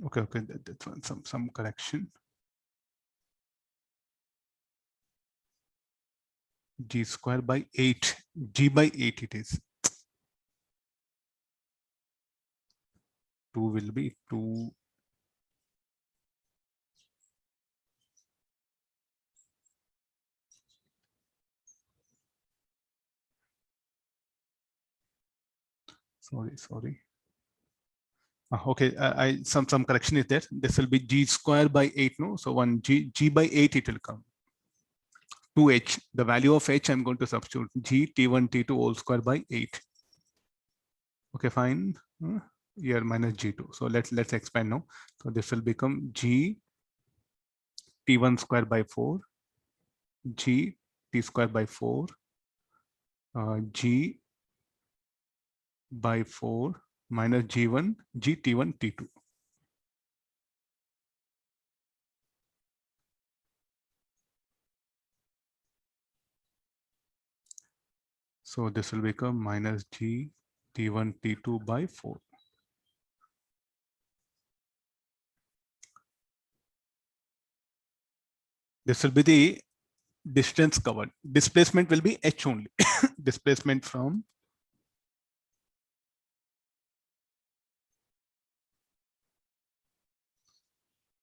Okay, that's one, some correction. G square by 8. G by 8 it is. 2 will be 2. Sorry. Okay, some correction is there. This will be G square by 8. No, so one G by 8 it will come. 2H, the value of H I'm going to substitute G T1 T2 whole square by 8. Okay, fine. Here minus G2. So let's expand now. So this will become G T1 square by 4, G T square by 4, G by 4 minus G1 G T1 T2. So this will become minus G T1 T2 by 4. This will be the distance covered. Displacement will be h only. Displacement from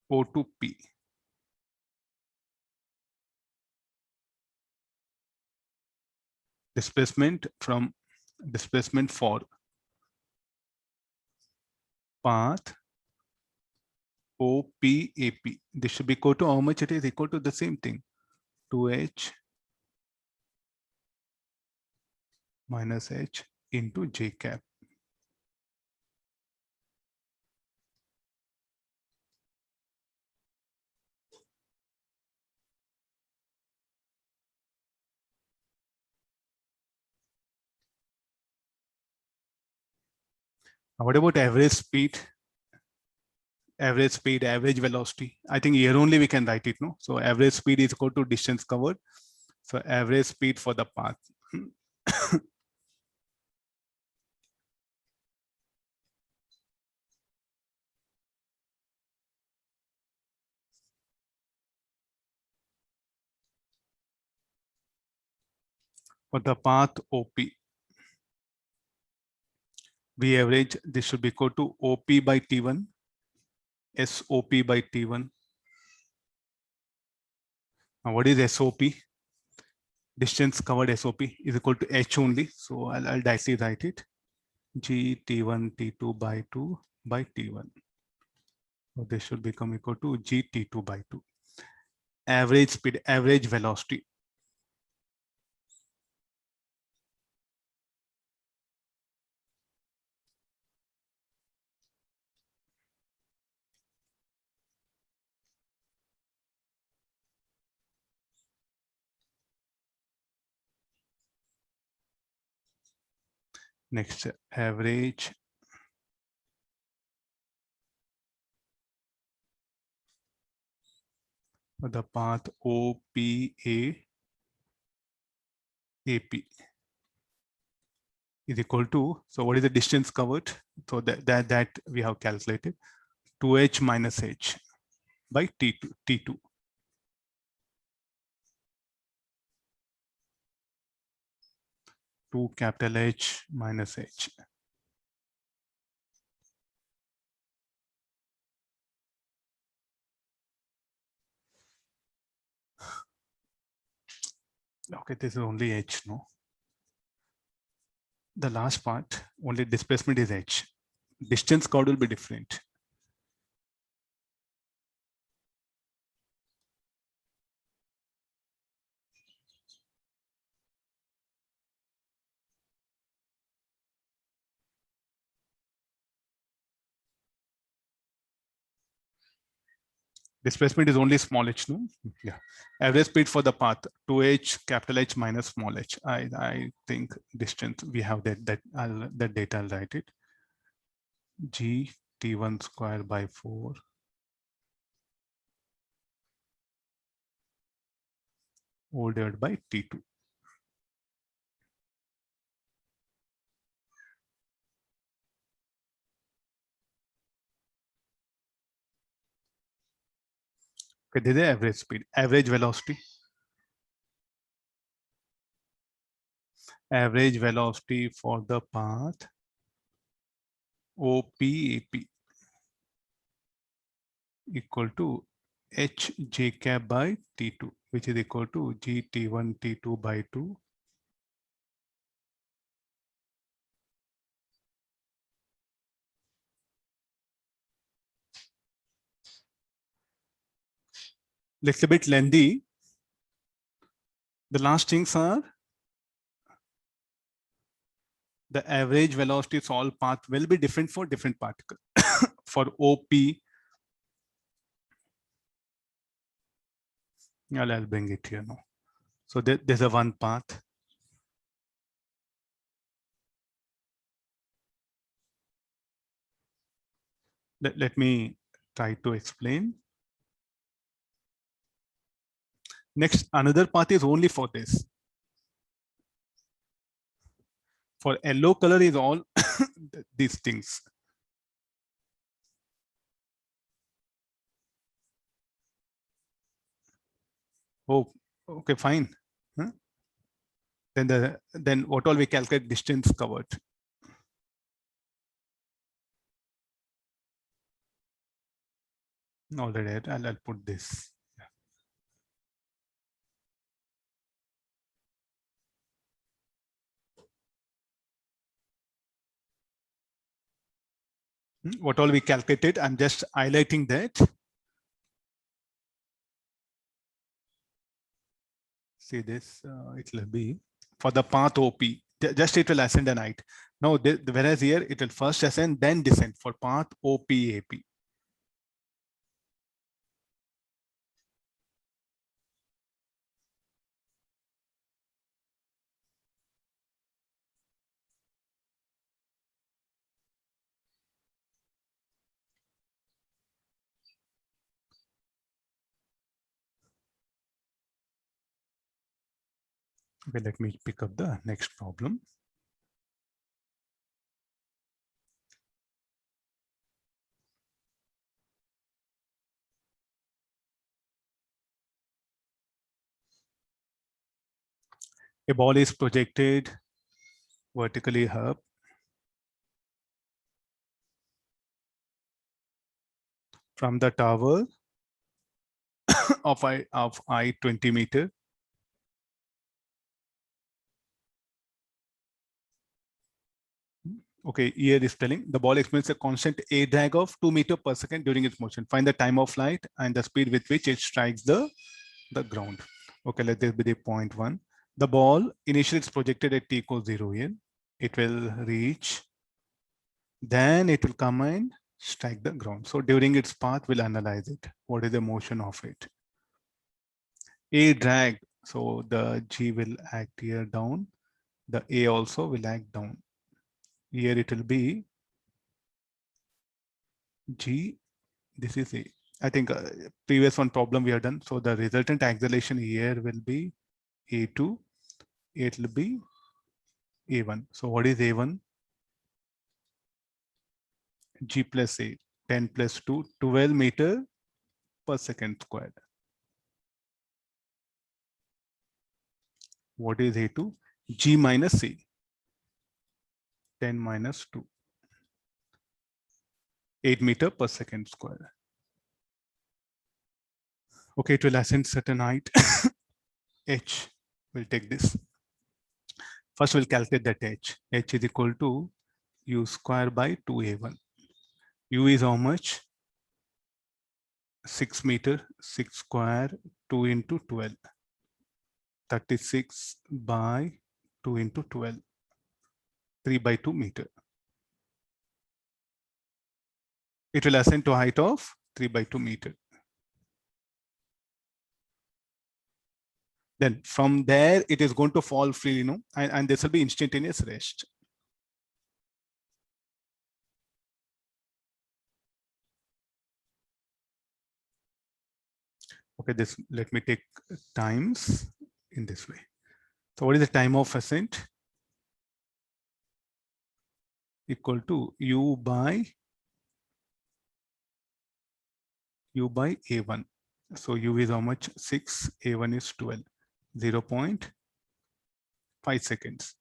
O to P. Displacement for path OPAP. This should be equal to how much it is equal to the same thing. 2h minus h into j cap. What about average speed? Average speed, average velocity. I think here only we can write it, no? So average speed is equal to distance covered. So average speed for the path. For the path OP, we average, this should be equal to OP by T1, SOP by T1. Now what is SOP? Distance covered SOP is equal to H only. So I'll directly write it. G T1 T2 by 2 by T1. So this should become equal to G T2 by 2. Average speed, average velocity. Next, average for the path OPA AP is equal to, so what is the distance covered? So that we have calculated 2h minus h by T2. 2 capital H minus H. Okay, this is only H, no? The last part, only displacement is H. Distance covered will be different. Displacement is only small h, no? Yeah. Average speed for the path 2h capital H minus small h. I think distance we have that data. I'll write it. G T1 square by 4 all divided by T2. Okay, this is the average speed. Average velocity. Average velocity for the path OPAP equal to h j cap by T2, which is equal to G T1 T2 by 2 little bit lengthy. The last things are the average velocity all path will be different for different particle. For OP, I'll bring it here now. So there's a one path. Let me try to explain. Next, another path is only for this. For yellow color is all these things. Oh, Okay, fine. Huh? Then what all we calculate distance covered. Already, I'll put this. What all we calculated, I'm just highlighting that. See this, it will be for the path OP, just it will ascend and height. Now, whereas here it will first ascend, then descend for path OPAP. Okay, let me pick up the next problem. A ball is projected vertically up from the tower of I 20 meter. Okay, here is telling the ball experiences a constant A drag of 2 meters per second during its motion. Find the time of flight and the speed with which it strikes the ground. Okay, let this be the point 1. The ball initially is projected at t equals 0 here. It will reach, then it will come and strike the ground. So during its path, we'll analyze it. What is the motion of it? A drag, so the G will act here down. The A also will act down. Here it will be G, this is A. I think previous one problem we have done. So the resultant acceleration here will be A2, it will be A1. So what is A1? G plus A, 10 plus 2, 12 meter per second squared. What is A2? G minus C, 10 minus 2, 8 meter per second squared. Okay, it will ascend certain height, H. We'll take this. First, we'll calculate that H. H is equal to U square by 2A1. U is how much? 6 meter, 6 square, 2 into 12. 36 by 2 into 12. 3 by 2 meter. It will ascend to a height of 3 by 2 meter. Then from there, it is going to fall free, and this will be instantaneous rest. Okay, let me take times in this way. So what is the time of ascent? Equal to U by A1. So U is how much? 6, A1 is 12, 0.5 seconds.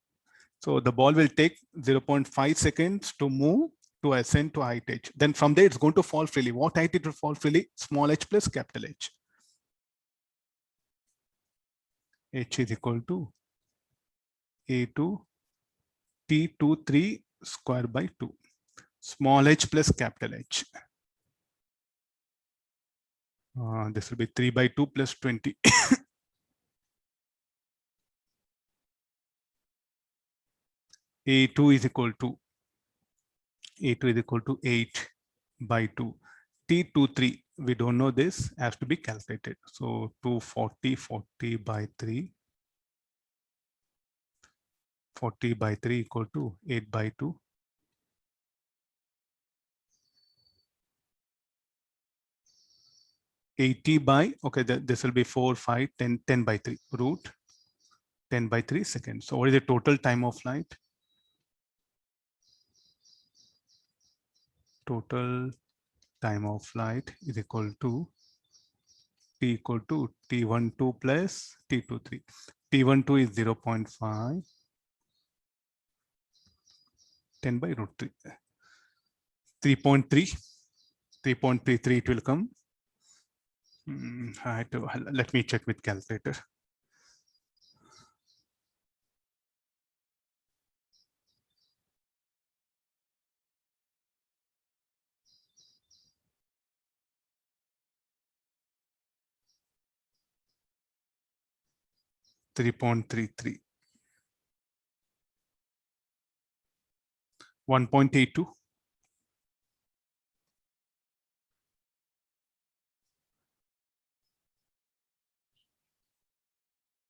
So the ball will take 0.5 seconds to move to ascend to height H. Then from there, it's going to fall freely. What height it will fall freely? Small h plus capital H. H is equal to A2 T23 square by 2. Small h plus capital H. This will be 3 by 2 plus 20. A2 is equal to 8 by 2. T23, we don't know this, has to be calculated. So 240, 40 by 3. 40 by 3 equal to 8 by 2. 80 by, okay, this will be 4, 5, 10, 10 by 3, root 10 by 3 seconds. So what is the total time of flight? Total time of flight is equal to t equal to t12 plus t23. t12 is 0.5, 10 by root 3. 3.3, 3.33 it will come. Let me check with calculator. .33, 1.82,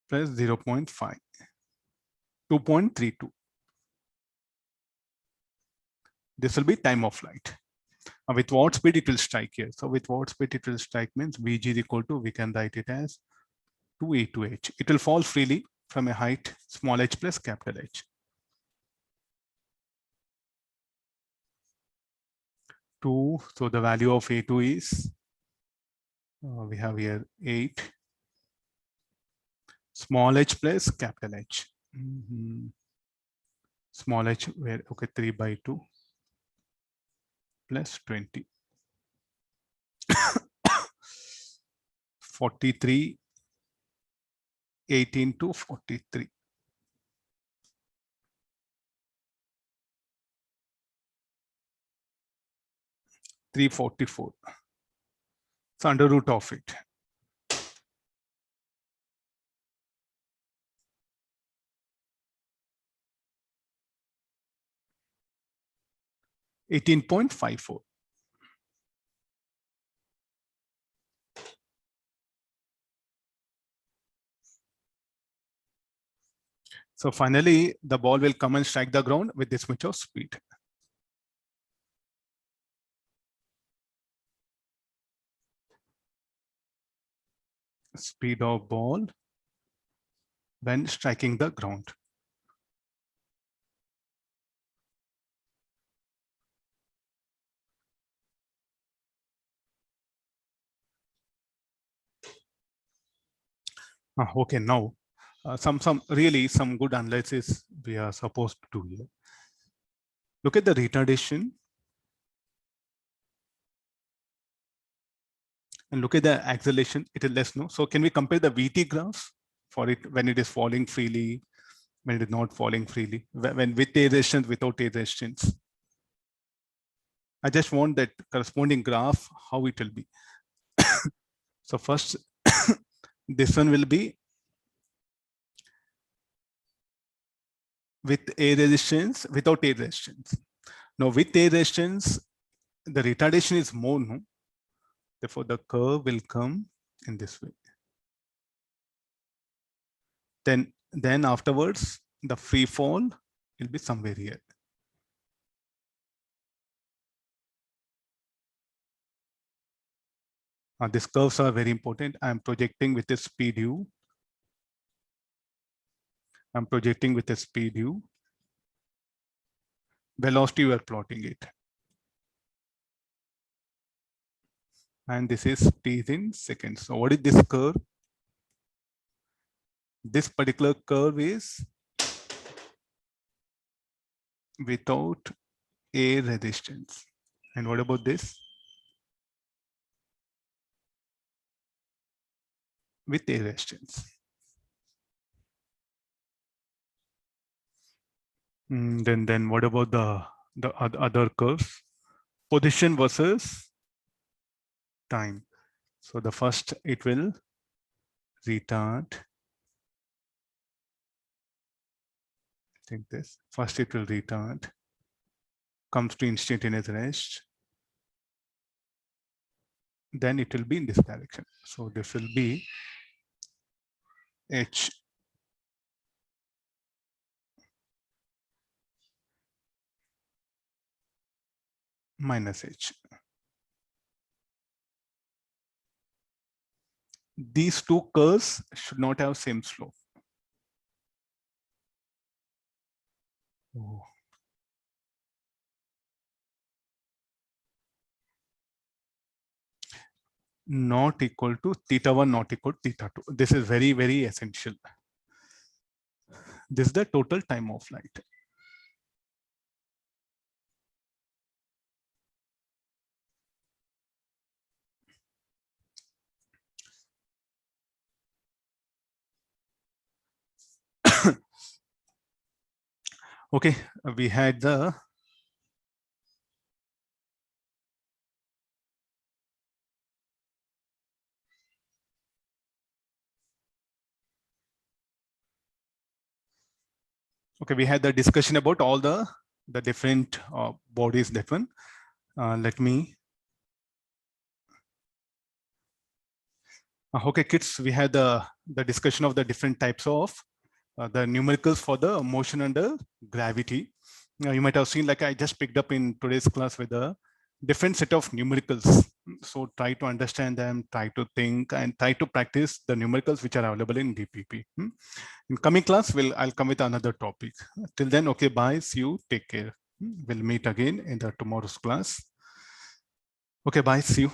plus 0.5, 2.32. This will be time of flight. With what speed it will strike here? So with what speed it will strike means Vg is equal to, we can write it as 2a2h. It will fall freely from a height small h plus capital H. 2, so the value of a2 is, we have here 8, small h plus capital H. Small h, where, okay, 3/2 plus 20. 43, 18 to 43. 344. So under root of it. 18.54. So finally, the ball will come and strike the ground with this much of speed. Speed of ball when striking the ground. Okay, now some good analysis we are supposed to do here. Look at the retardation and look at the acceleration. It is less, no? So can we compare the VT graph for it when it is falling freely, when it is not falling freely, when with a resistance, without a resistance? I just want that corresponding graph, how it will be. So first, this one will be with a resistance, without a resistance. Now with a resistance, the retardation is more, no? Therefore, the curve will come in this way. Then afterwards, the free fall will be somewhere here. These curves are very important. I'm projecting with a speed u. I'm projecting with a speed u. Velocity, we are plotting it. And this is t is in seconds. So what is this curve? This particular curve is without a resistance. And what about this? With a resistance. Then what about the other curves? Position versus time. So the first, it will retard. I think this. First it will retard. Comes to instantaneous rest. Then it will be in this direction. So this will be h minus h. These two curves should not have same slope. Oh. not equal to theta1 not equal to theta2. This is very, very essential. This is the total time of flight. Okay, we had the discussion about all the different bodies. That one. Let me. Okay, kids, we had the discussion of the different types of the numericals for the motion under gravity. You might have seen, like I just picked up in today's class with a different set of numericals. So try to understand them, try to think, and try to practice the numericals which are available in DPP. In coming class, I'll come with another topic. Till then, okay, bye, see you, take care. We'll meet again in the tomorrow's class. Okay, bye, see you.